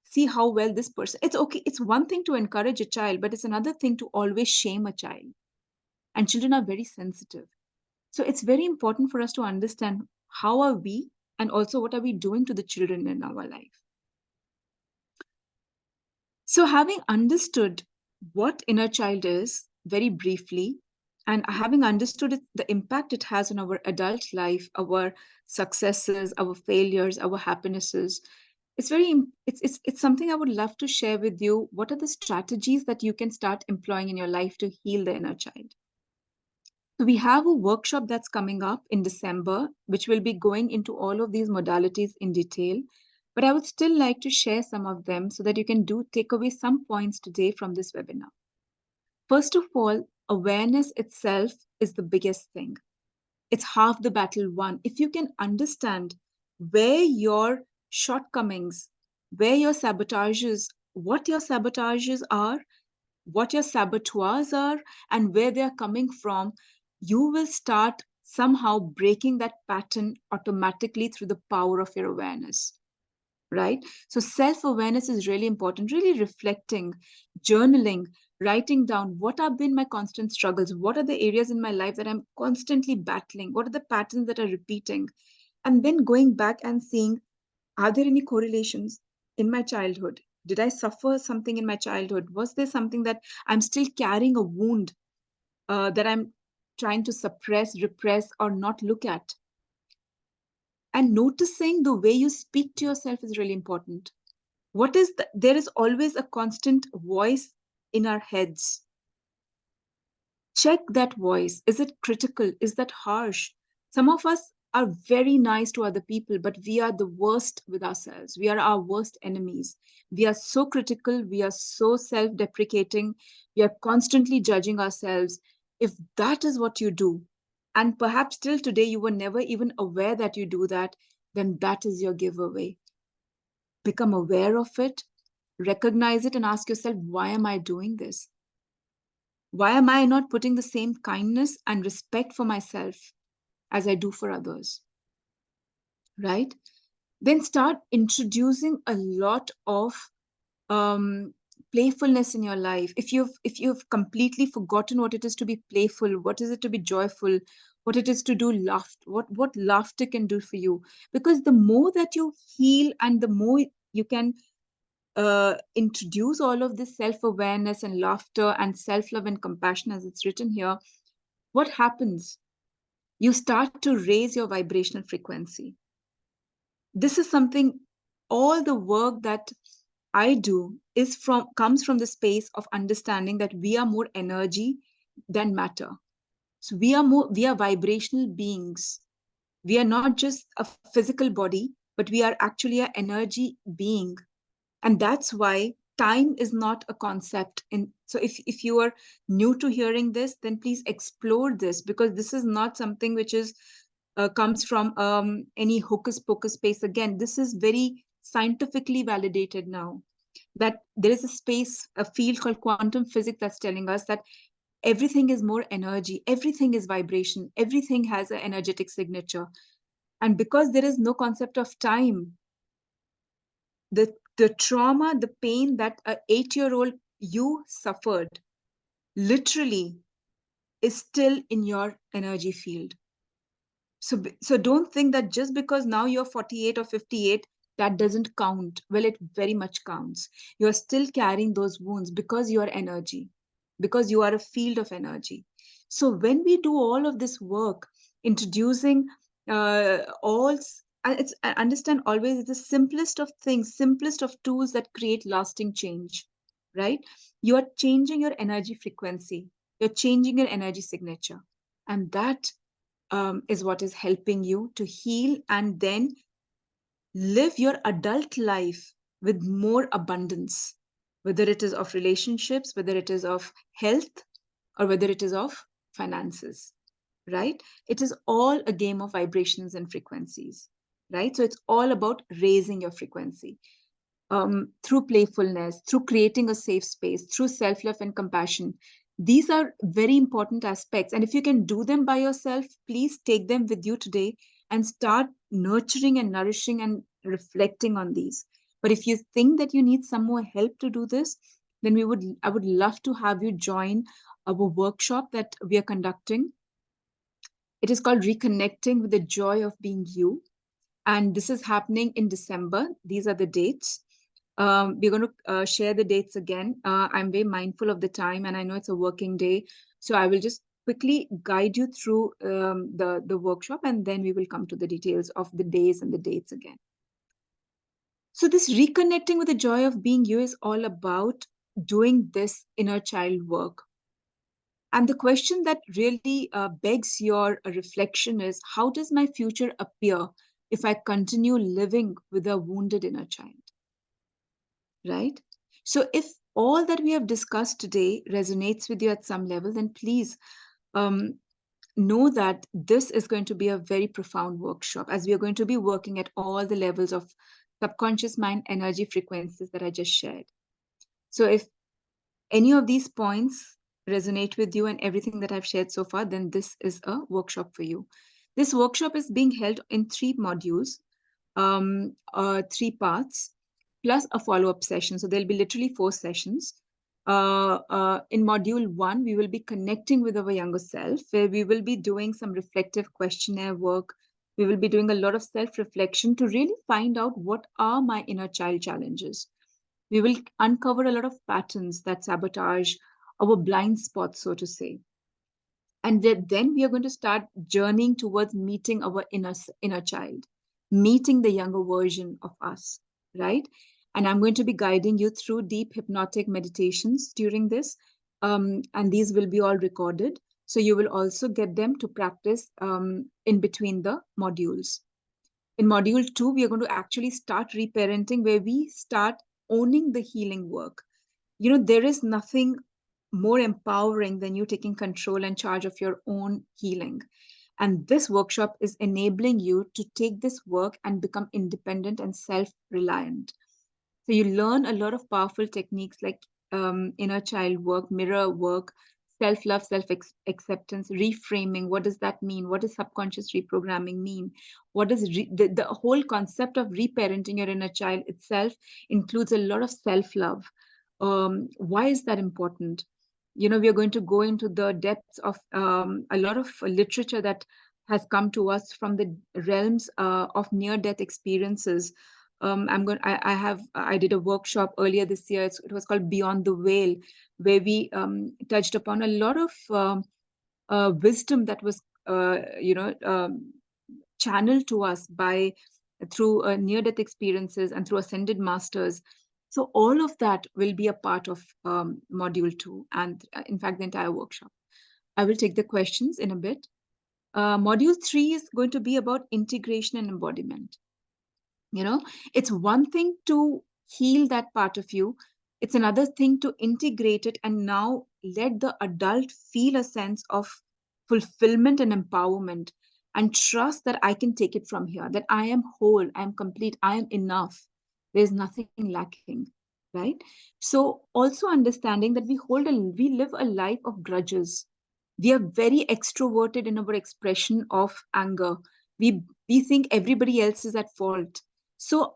see how well this person. It's okay, it's one thing to encourage a child, but it's another thing to always shame a child. And children are very sensitive. So it's very important for us to understand how are we, and also what are we doing to the children in our life. So having understood what inner child is very briefly, and having understood the impact it has on our adult life, our successes, our failures, our happinesses, it's something I would love to share with you. What are the strategies that you can start employing in your life to heal the inner child? So we have a workshop that's coming up in December, which will be going into all of these modalities in detail. But I would still like to share some of them so that you can take away some points today from this webinar. First of all, awareness itself is the biggest thing. It's half the battle won. If you can understand where your shortcomings, where your sabotages, what your sabotages are, what your saboteurs are, and where they are coming from, you will start somehow breaking that pattern automatically through the power of your awareness. Right? So self-awareness is really important, really reflecting, journaling, writing down what have been my constant struggles, what are the areas in my life that I'm constantly battling, what are the patterns that are repeating, and then going back and seeing, are there any correlations in my childhood? Did I suffer something in my childhood? Was there something that I'm still carrying a wound that I'm trying to suppress, repress, or not look at? And noticing the way you speak to yourself is really important. There is always a constant voice in our heads. Check that voice. Is it critical? Is that harsh? Some of us are very nice to other people, but we are the worst with ourselves. We are our worst enemies. We are so critical. We are so self deprecating. We are constantly judging ourselves. If that is what you do, and perhaps till today you were never even aware that you do that, then that is your giveaway. Become aware of it, recognize it, and ask yourself, why am I doing this? Why am I not putting the same kindness and respect for myself as I do for others? Right? Then start introducing a lot of um, playfulness in your life. If you've completely forgotten what it is to be playful, what is it to be joyful, what it is to do laughter, what laughter can do for you. Because the more that you heal and the more you can introduce all of this self-awareness and laughter and self-love and compassion as it's written here, what happens? You start to raise your vibrational frequency. This is something, all the work that I do comes from the space of understanding that we are more energy than matter. So we are vibrational beings. We are not just a physical body, but we are actually an energy being. And that's why time is not a concept. And so if you are new to hearing this, then please explore this, because this is not something which is comes from any hocus pocus space. Again, this is very scientifically validated now, that there is a space, a field called quantum physics, that's telling us that everything is more energy, everything is vibration, everything has an energetic signature. And because there is no concept of time, the trauma, the pain that a 8-year-old you suffered literally is still in your energy field. So don't think that just because now you're 48 or 58, that doesn't count. Well, it very much counts. You're still carrying those wounds because you are energy, because you are a field of energy. So when we do all of this work, introducing I understand always the simplest of things, simplest of tools that create lasting change, right? You are changing your energy frequency, you're changing your energy signature, and that is what is helping you to heal and then live your adult life with more abundance, whether it is of relationships, whether it is of health, or whether it is of finances, right? It is all a game of vibrations and frequencies, right? So it's all about raising your frequency through playfulness, through creating a safe space, through self love and compassion. These are very important aspects. And if you can do them by yourself, please take them with you today and start nurturing and nourishing and reflecting on these. But if you think that you need some more help to do this, then I would love to have you join our workshop that we are conducting. It is called Reconnecting with the Joy of Being You. And this is happening in December. These are the dates. We're going to share the dates again. I'm very mindful of the time, and I know it's a working day. So I will just quickly guide you through the workshop, and then we will come to the details of the days and the dates again. So this reconnecting with the joy of being you is all about doing this inner child work. And the question that really begs your reflection is, how does my future appear if I continue living with a wounded inner child? Right? So if all that we have discussed today resonates with you at some level, then please um, know that this is going to be a very profound workshop, as we are going to be working at all the levels of subconscious mind energy frequencies that I just shared. So if any of these points resonate with you and everything that I've shared so far, then this is a workshop for you. This workshop is being held in 3 modules, 3 parts, plus a follow-up session. So there'll be literally 4 sessions. In module 1, we will be connecting with our younger self, where we will be doing some reflective questionnaire work. We will be doing a lot of self-reflection to really find out what are my inner child challenges. We will uncover a lot of patterns that sabotage our blind spots, so to say. And then we are going to start journeying towards meeting our inner child, meeting the younger version of us, right? And I'm going to be guiding you through deep hypnotic meditations during this. And these will be all recorded. So you will also get them to practice in between the modules. In module 2, we are going to actually start reparenting, where we start owning the healing work. There is nothing more empowering than you taking control and charge of your own healing. And this workshop is enabling you to take this work and become independent and self-reliant. So you learn a lot of powerful techniques like inner child work, mirror work, self-love, self-acceptance, reframing. What does that mean? What does subconscious reprogramming mean? What does the whole concept of reparenting your inner child itself includes a lot of self-love. Why is that important? We are going to go into the depths of a lot of literature that has come to us from the realms of near-death experiences. I did a workshop earlier this year. It was called Beyond the Veil, where we touched upon a lot of wisdom that was, channeled to us by through near-death experiences and through ascended masters. So all of that will be a part of module 2, and in fact, the entire workshop. I will take the questions in a bit. Module 3 is going to be about integration and embodiment. It's one thing to heal that part of you. It's another thing to integrate it and now let the adult feel a sense of fulfillment and empowerment, and trust that I can take it from here, that I am whole, I am complete, I am enough. There's nothing lacking, right? So also understanding that we live a life of grudges. We are very extroverted in our expression of anger. We think everybody else is at fault. So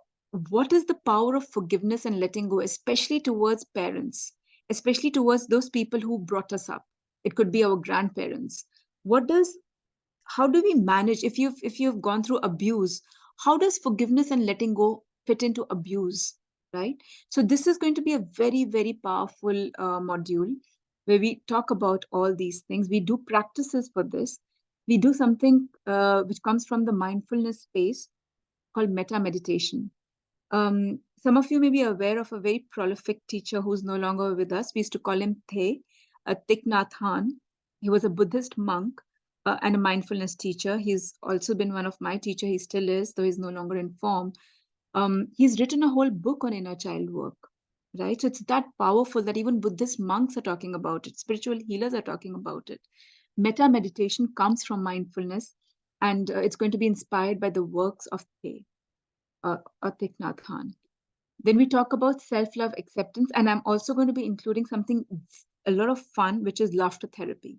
what is the power of forgiveness and letting go, especially towards parents, especially towards those people who brought us up? It could be our grandparents. How do we manage, if you've gone through abuse, how does forgiveness and letting go fit into abuse, right? So this is going to be a very, very powerful module, where we talk about all these things. We do practices for this. We do something which comes from the mindfulness space, called meta meditation. Some of you may be aware of a very prolific teacher who's no longer with us. We used to call him Thich Nhat Hanh. He was a Buddhist monk and a mindfulness teacher. He's also been one of my teachers. He still is, though he's no longer in form. He's written a whole book on inner child work, right? So it's that powerful that even Buddhist monks are talking about it. Spiritual healers are talking about it. Meta meditation comes from mindfulness, and it's going to be inspired by the works of Thich Nhat Hanh. Then we talk about self-love, acceptance, and I'm also going to be including something a lot of fun, which is laughter therapy.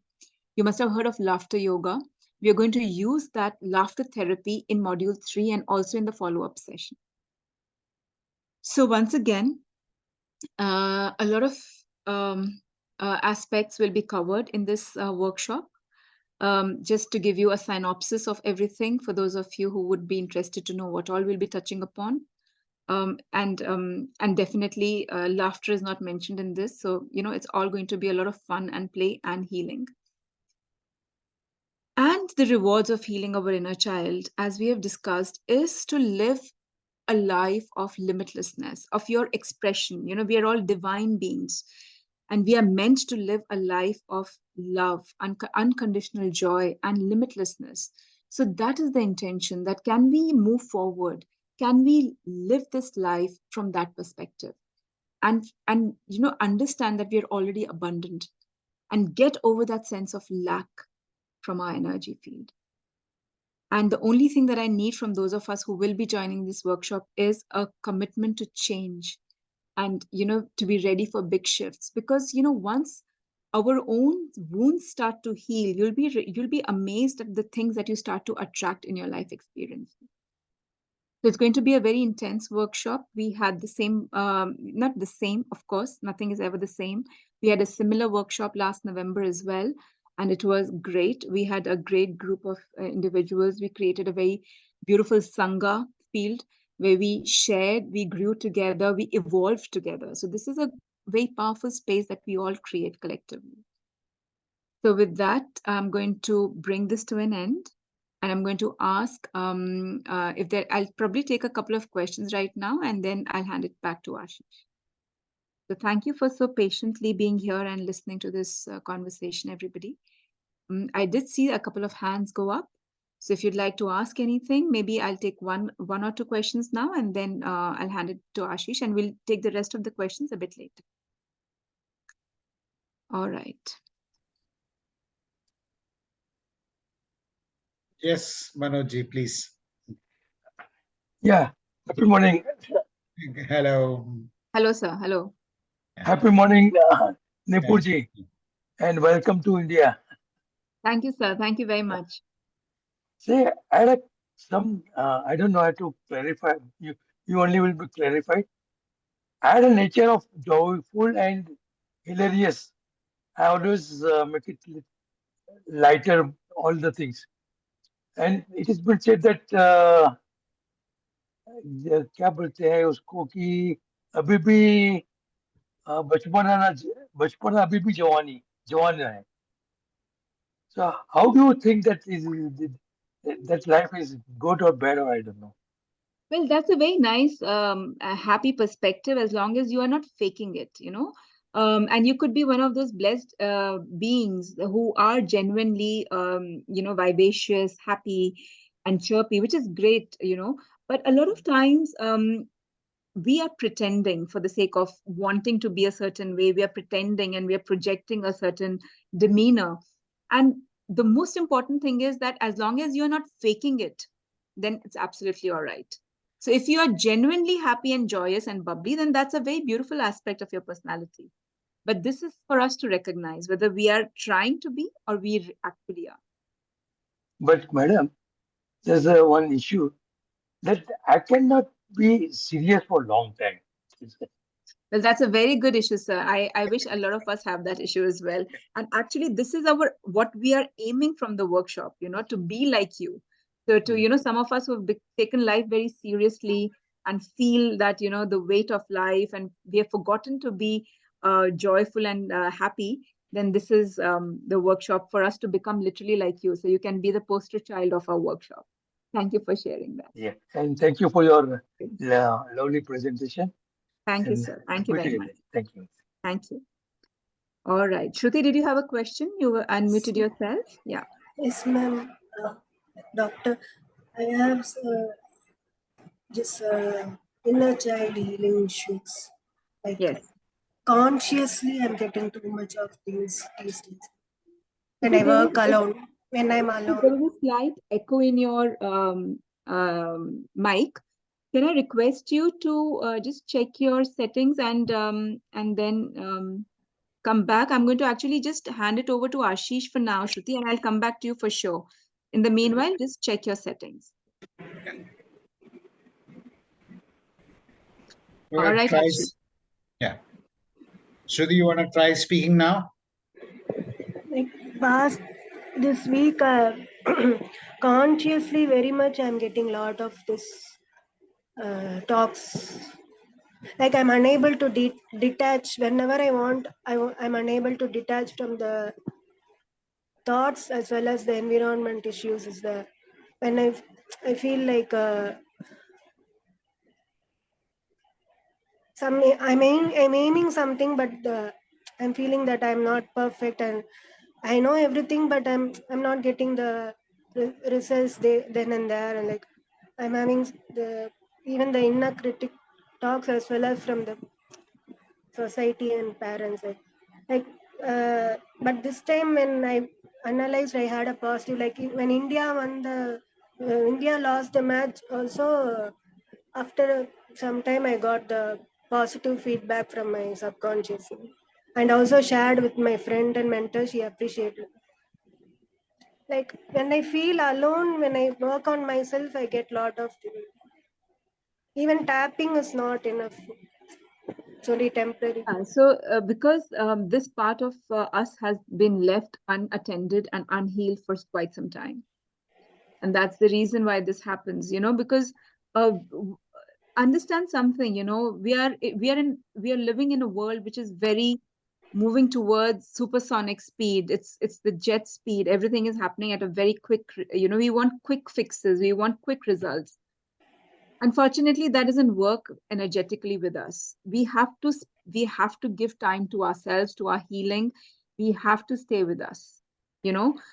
You must have heard of laughter yoga. We are going to use that laughter therapy in module 3 and also in the follow-up session. So once again, a lot of aspects will be covered in this workshop. Just to give you a synopsis of everything for those of you who would be interested to know what all we'll be touching upon. And definitely laughter is not mentioned in this. So, it's all going to be a lot of fun and play and healing. And the rewards of healing our inner child, as we have discussed, is to live a life of limitlessness, of your expression. We are all divine beings, and we are meant to live a life of love, unconditional joy, and limitlessness. So that is the intention, that can we move forward? Can we live this life from that perspective? And understand that we are already abundant, and get over that sense of lack from our energy field. And the only thing that I need from those of us who will be joining this workshop is a commitment to change, and, to be ready for big shifts. Because, once our own wounds start to heal, you'll be amazed at the things that you start to attract in your life experience. So it's going to be a very intense workshop. We had the same, not the same, of course, nothing is ever the same. We had a similar workshop last November as well, and it was great. We had a great group of individuals. We created a very beautiful Sangha field where we shared, we grew together, we evolved together. So this is a very powerful space that we all create collectively. So with that, I'm going to bring this to an end. And I'm going to ask if there, I'll probably take a couple of questions right now, and then I'll hand it back to Ashish. So thank you for so patiently being here and listening to this conversation, everybody. I did see a couple of hands go up. So if you'd like to ask anything, maybe I'll take one or two questions now, and then I'll hand it to Ashish, and we'll take the rest of the questions a bit later. All right. Yes, Manojji, please. Yeah. Happy morning. Hello. Hello, sir. Hello. Happy morning, Thank Nupurji, you. and welcome to India. Thank you, sir. Thank you very much. Say, I had I don't know how to clarify. You only will be clarified. I had a nature of joyful and hilarious. I always make it lighter, all the things. And it has been said that क्या बोलते हैं उसको कि अभी भी बचपन अभी भी जवान है. So how do you think that life is good or bad, or I don't know? Well, that's a very nice, happy perspective as long as you are not faking it, and you could be one of those blessed beings who are genuinely, vivacious, happy, and chirpy, which is great. But a lot of times, we are pretending for the sake of wanting to be a certain way. We are pretending and we are projecting a certain demeanor. And the most important thing is that as long as you're not faking it, then it's absolutely all right. So if you are genuinely happy and joyous and bubbly, then that's a very beautiful aspect of your personality. But this is for us to recognize whether we are trying to be or we actually are. But madam, there's one issue that I cannot be serious for a long time. Well, that's a very good issue, sir. I wish a lot of us have that issue as well. And actually, this is our what we are aiming from the workshop, to be like you. So some of us who have taken life very seriously and feel that, the weight of life, and we have forgotten to be joyful and happy, then this is the workshop for us to become literally like you. So you can be the poster child of our workshop. Thank you for sharing that. Yeah, and thank you for your lovely presentation. Thank you, And sir. Thank you happy to very hear much. that. Thank you. Thank you. All right. Shruti, did you have a question? You were unmuted yourself. Yeah. Yes, ma'am. Doctor, I have just inner child healing issues. Like Yes. consciously, I'm getting too much of things these days. When Shruti, I work alone, when I'm alone. there is a slight echo in your mic. Can I request you to just check your settings and then come back? I'm going to actually just hand it over to Ashish for now, Shruti, and I'll come back to you for sure. In the meanwhile, just check your settings. All right, Ashish. Yeah. Shruti, you want to try speaking now? Like past this week, consciously very much I'm getting lot of this talks. Like I'm unable to detach whenever I want. I'm unable to detach from the thoughts as well as the environment issues. Is the when I feel like I'm aiming something, but I'm feeling that I'm not perfect and I know everything, but I'm not getting the results then and there, and like I'm having the even the inner critic talks as well as from the society and parents. Like but this time when I analyzed, I had a positive. Like when India lost the match, also after some time I got the positive feedback from my subconscious, and also shared with my friend and mentor. She appreciated. Like when I feel alone, when I work on myself, I get lot of even tapping is not enough. It's only temporary. So, because this part of us has been left unattended and unhealed for quite some time, and that's the reason why this happens. Because understand something. We are living in a world which is very moving towards supersonic speed. It's the jet speed. Everything is happening at a very quick, we want quick fixes, we want quick results. Unfortunately, that doesn't work energetically with us. We have to give time to ourselves, to our healing. We have to stay with us,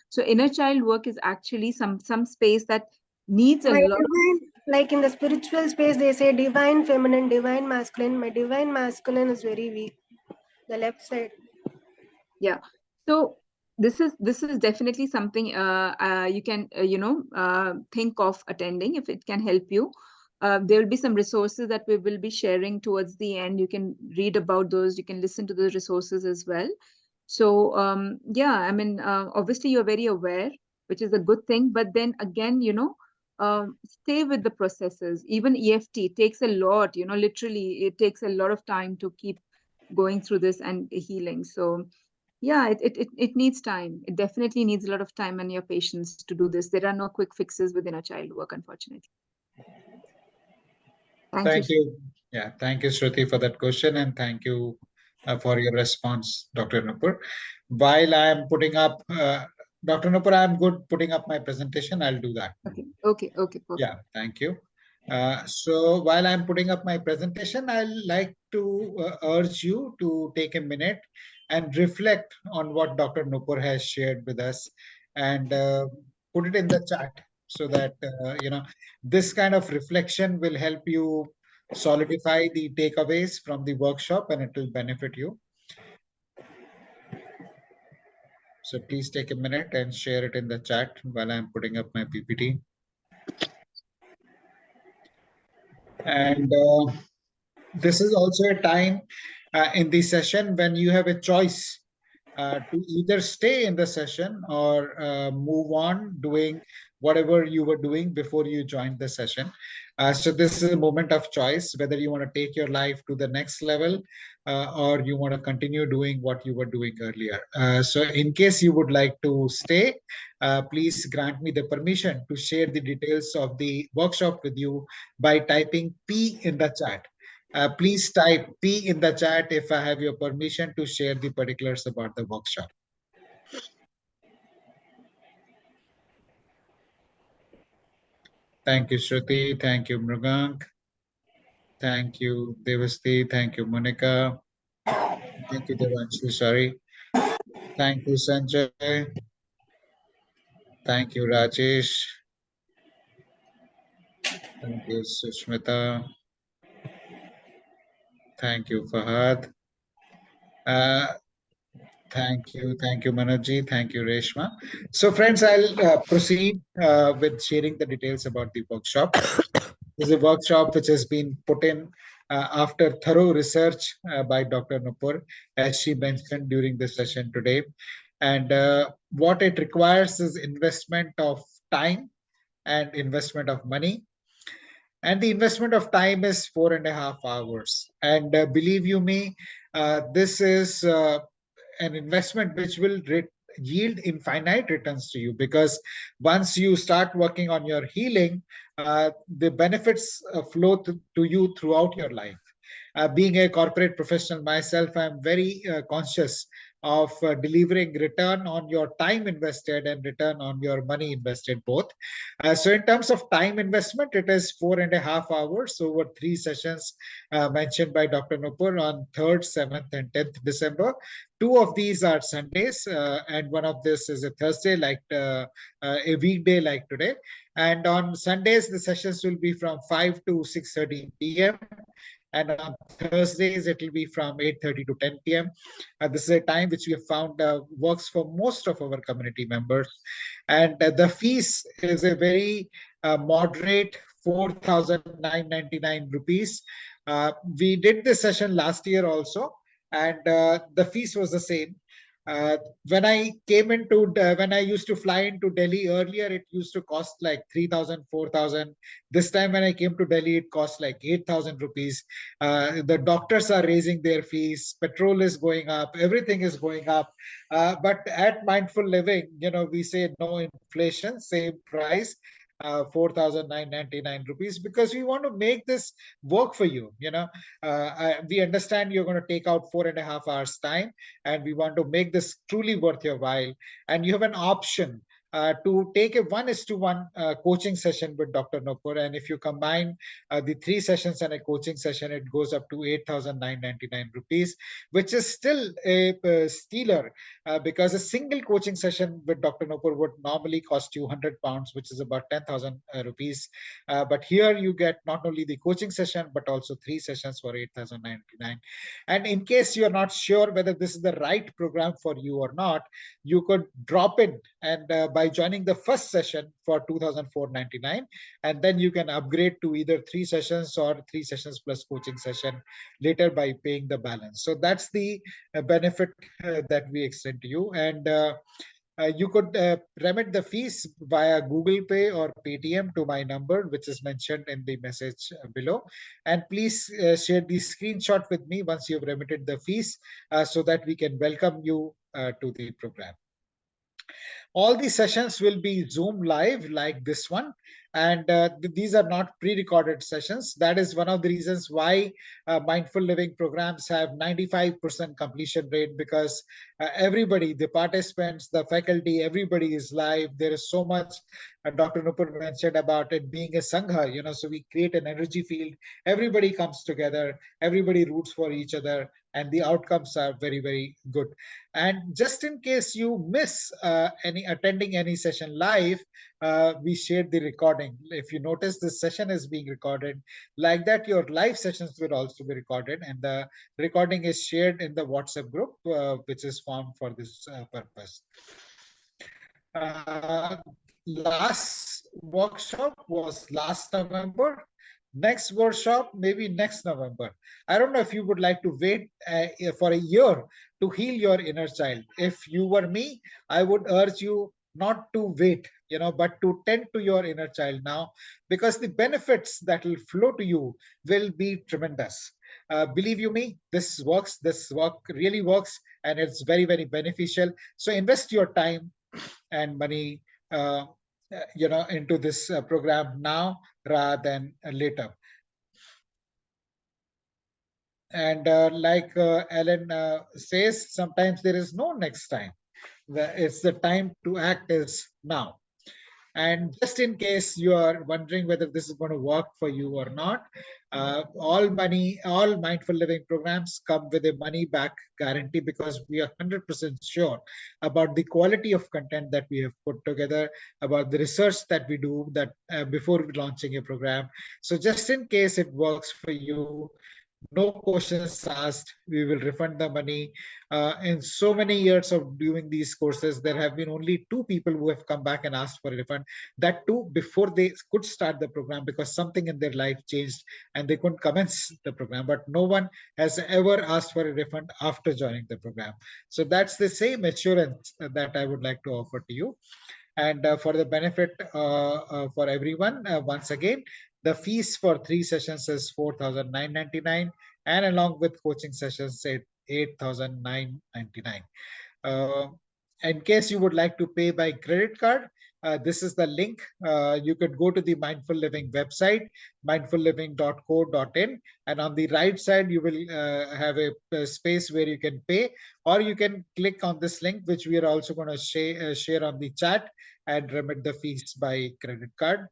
so inner child work is actually some space that needs a My lot. divine, like in the spiritual space, they say divine feminine, divine masculine. My divine masculine is very weak. The left side. Yeah. So this is definitely something you can think of attending if it can help you. There will be some resources that we will be sharing towards the end. You can read about those. You can listen to those resources as well. So yeah, I mean, obviously you're very aware, which is a good thing. But then again, stay with the processes. Even EFT takes a lot. Literally, it takes a lot of time to keep going through this and healing. So yeah, it needs time. It definitely needs a lot of time and your patience to do this. There are no quick fixes within a child work, unfortunately. Thank you. Thank you. Yeah, thank you, Shruti, for that question, and thank you for your response, Dr. Nupur. While I am putting up, Dr. Nupur, I am good putting up my presentation. I'll do that. Okay, perfect. Yeah, thank you. So while I'm putting up my presentation, I'd like to urge you to take a minute and reflect on what Dr. Nupur has shared with us, and put it in the chat so that this kind of reflection will help you solidify the takeaways from the workshop, and it will benefit you. So please take a minute and share it in the chat while I'm putting up my PPT. And this is also a time in the session when you have a choice to either stay in the session or move on doing whatever you were doing before you joined the session. So this is a moment of choice, whether you want to take your life to the next level or you want to continue doing what you were doing earlier. So in case you would like to stay, please grant me the permission to share the details of the workshop with you by typing P in the chat. Please type P in the chat if I have your permission to share the particulars about the workshop. Thank you, Shruti. Thank you, Mrugank. Thank you, Devasti. Thank you, Monica. Thank you, Devanshu. Sorry. Thank you, Sanjay. Thank you, Rajesh. Thank you, Sushmita. Thank you, Fahad. Thank you, Manojji. Thank you, Reshma. So, friends, I'll proceed with sharing the details about the workshop. This is a workshop which has been put in after thorough research by Dr. Nupur, as she mentioned during the session today. And what it requires is investment of time and investment of money. And the investment of time is 4.5 hours. And believe you me, this is an investment which will yield infinite returns to you, because once you start working on your healing, the benefits flow to you throughout your life. Being a corporate professional myself, I'm very conscious of delivering return on your time invested and return on your money invested both. So in terms of time investment, it is 4.5 hours over 3 sessions mentioned by Dr. Nupur on 3rd, 7th, and 10th December. 2 of these are Sundays, and one of this is a Thursday, like a weekday like today. And on Sundays, the sessions will be from 5 to 6:30 p.m. And on Thursdays, it will be from 8:30 to 10 p.m. This is a time which we have found works for most of our community members. And the fees is a very moderate 4,999 rupees. We did this session last year also, and the fees was the same. When I when I used to fly into Delhi earlier, it used to cost like 3,000, 4,000. This time when I came to Delhi, it cost like 8,000 rupees. The doctors are raising their fees, petrol is going up, everything is going up. But at Mindful Living, we say no inflation, same price. 4,999 rupees, because we want to make this work for you. We understand you're going to take out 4.5 hours time, and we want to make this truly worth your while. And you have an option to take a 1:1 coaching session with Dr. Nupur. And if you combine the 3 sessions and a coaching session, it goes up to 8,999 rupees, which is still a stealer, because a single coaching session with Dr. Nupur would normally cost you £100, which is about 10,000 rupees. But here you get not only the coaching session, but also 3 sessions for 8,999. And in case you're not sure whether this is the right program for you or not, you could drop in and by joining the first session for 2,499, and then you can upgrade to either 3 sessions or 3 sessions plus coaching session later by paying the balance. So that's the benefit that we extend to you. And you could remit the fees via Google Pay or Paytm to my number, which is mentioned in the message below. And please share the screenshot with me once you've remitted the fees, so that we can welcome you to the program. All these sessions will be Zoom live like this one. And these are not pre-recorded sessions. That is one of the reasons why mindful living programs have 95% completion rate, because everybody, the participants, the faculty, everybody is live. There is so much. Dr. Nupur mentioned about it being a sangha, so we create an energy field. Everybody comes together, everybody roots for each other, and the outcomes are very, very good. And just in case you miss any attending any session live, we shared the recording. If you notice, this session is being recorded. Like that, your live sessions will also be recorded, and the recording is shared in the WhatsApp group, which is formed for this purpose. Last workshop was last November. Next workshop, maybe next November. I don't know if you would like to wait for a year to heal your inner child. If you were me, I would urge you not to wait, but to tend to your inner child now, because the benefits that will flow to you will be tremendous. Believe you me, this works. This work really works, and it's very, very beneficial. So invest your time and money into this program now rather than later. And like Ellen says, sometimes there is no next time. It's the time to act is now. And just in case you are wondering whether this is going to work for you or not, all mindful living programs come with a money back guarantee, because we are 100% sure about the quality of content that we have put together, about the research that we do that before launching a program. So just in case it works for you, no questions asked, we will refund the money. In so many years of doing these courses, there have been only 2 people who have come back and asked for a refund. That too before they could start the program, because something in their life changed and they couldn't commence the program. But no one has ever asked for a refund after joining the program. So that's the same assurance that I would like to offer to you. And for the benefit for everyone, once again, the fees for 3 sessions is 4,999, and along with coaching sessions, 8,999. In case you would like to pay by credit card, this is the link. You could go to the Mindful Living website, mindfulliving.co.in, and on the right side, you will have a space where you can pay, or you can click on this link, which we are also going to share on the chat, and remit the fees by credit card.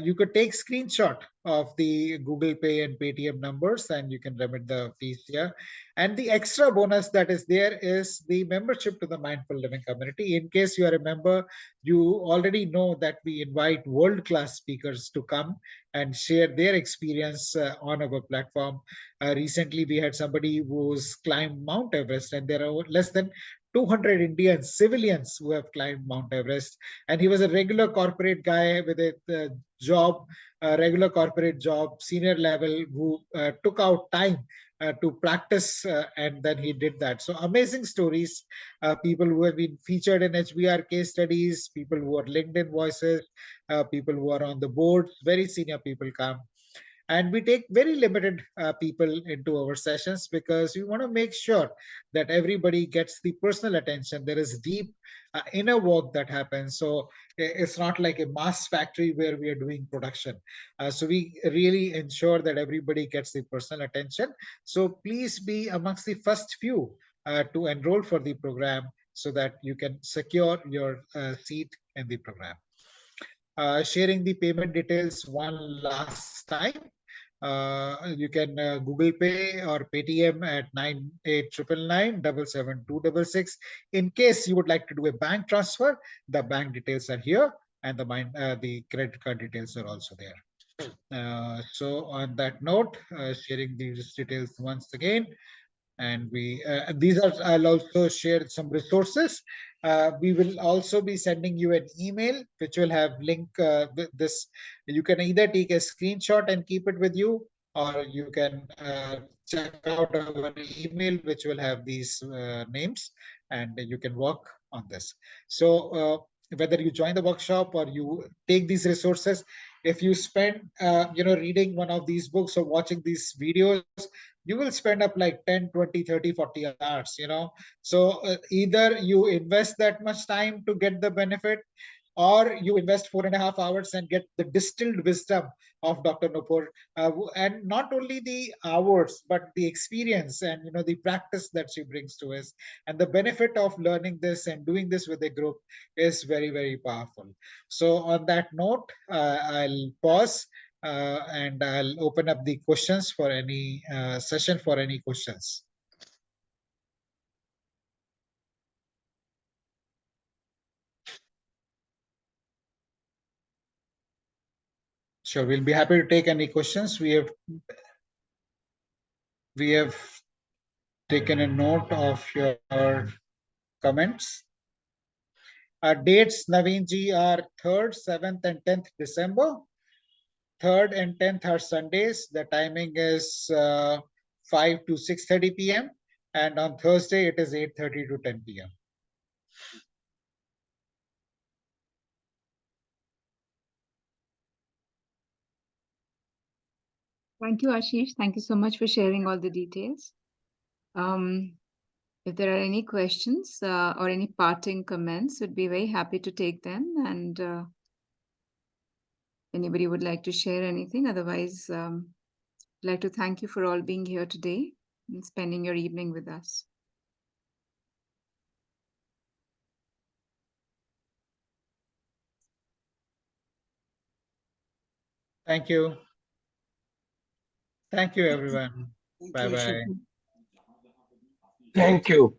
You could take screenshot of the Google Pay and Paytm numbers, and you can remit the fees here. And the extra bonus that is there is the membership to the Mindful Living community. In case you are a member, you already know that we invite world-class speakers to come and share their experience on our platform. Recently, we had somebody who's climbed Mount Everest, and there are less than 200 Indian civilians who have climbed Mount Everest. And he was a regular corporate guy with a job, a regular corporate job, senior level, who took out time to practice, and then he did that. So amazing stories, people who have been featured in HBR case studies, people who are LinkedIn voices, people who are on the board, very senior people come. And we take very limited people into our sessions because we want to make sure that everybody gets the personal attention. There is deep inner work that happens. So it's not like a mass factory where we are doing production. So we really ensure that everybody gets the personal attention. So please be amongst the first few to enroll for the program so that you can secure your seat in the program. Sharing the payment details one last time. You can Google Pay or Paytm at 9899977266. In case you would like to do a bank transfer, the bank details are here, and the credit card details are also there. So on that note, sharing these details once again, and I'll also share some resources. We will also be sending you an email which will have link this. You can either take a screenshot and keep it with you, or you can check out our email which will have these names, and you can work on this. So whether you join the workshop or you take these resources, if you spend reading one of these books or watching these videos, you will spend up like 10, 20, 30, 40 hours, So either you invest that much time to get the benefit, or you invest 4.5 hours and get the distilled wisdom of Dr. Nupur, and not only the hours, but the experience and the practice that she brings to us. And the benefit of learning this and doing this with a group is very, very powerful. So on that note, I'll pause. And I'll open up the questions for any session for any questions. Sure, we'll be happy to take any questions. We have taken a note of your comments. Dates, Naveen ji, are 3rd, 7th, and 10th December. 3rd and 10th are Sundays. The timing is 5 to 6:30 p.m. And on Thursday, it is 8:30 to 10 p.m. Thank you, Ashish. Thank you so much for sharing all the details. If there are any questions or any parting comments, we'd be very happy to take them. And anybody would like to share anything? Otherwise, I'd like to thank you for all being here today and spending your evening with us. Thank you. Thank you, everyone. Bye-bye. Thank you.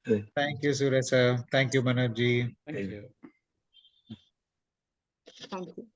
Thank you, Suresh. Thank you, Manoj ji. Thank you. Thank you.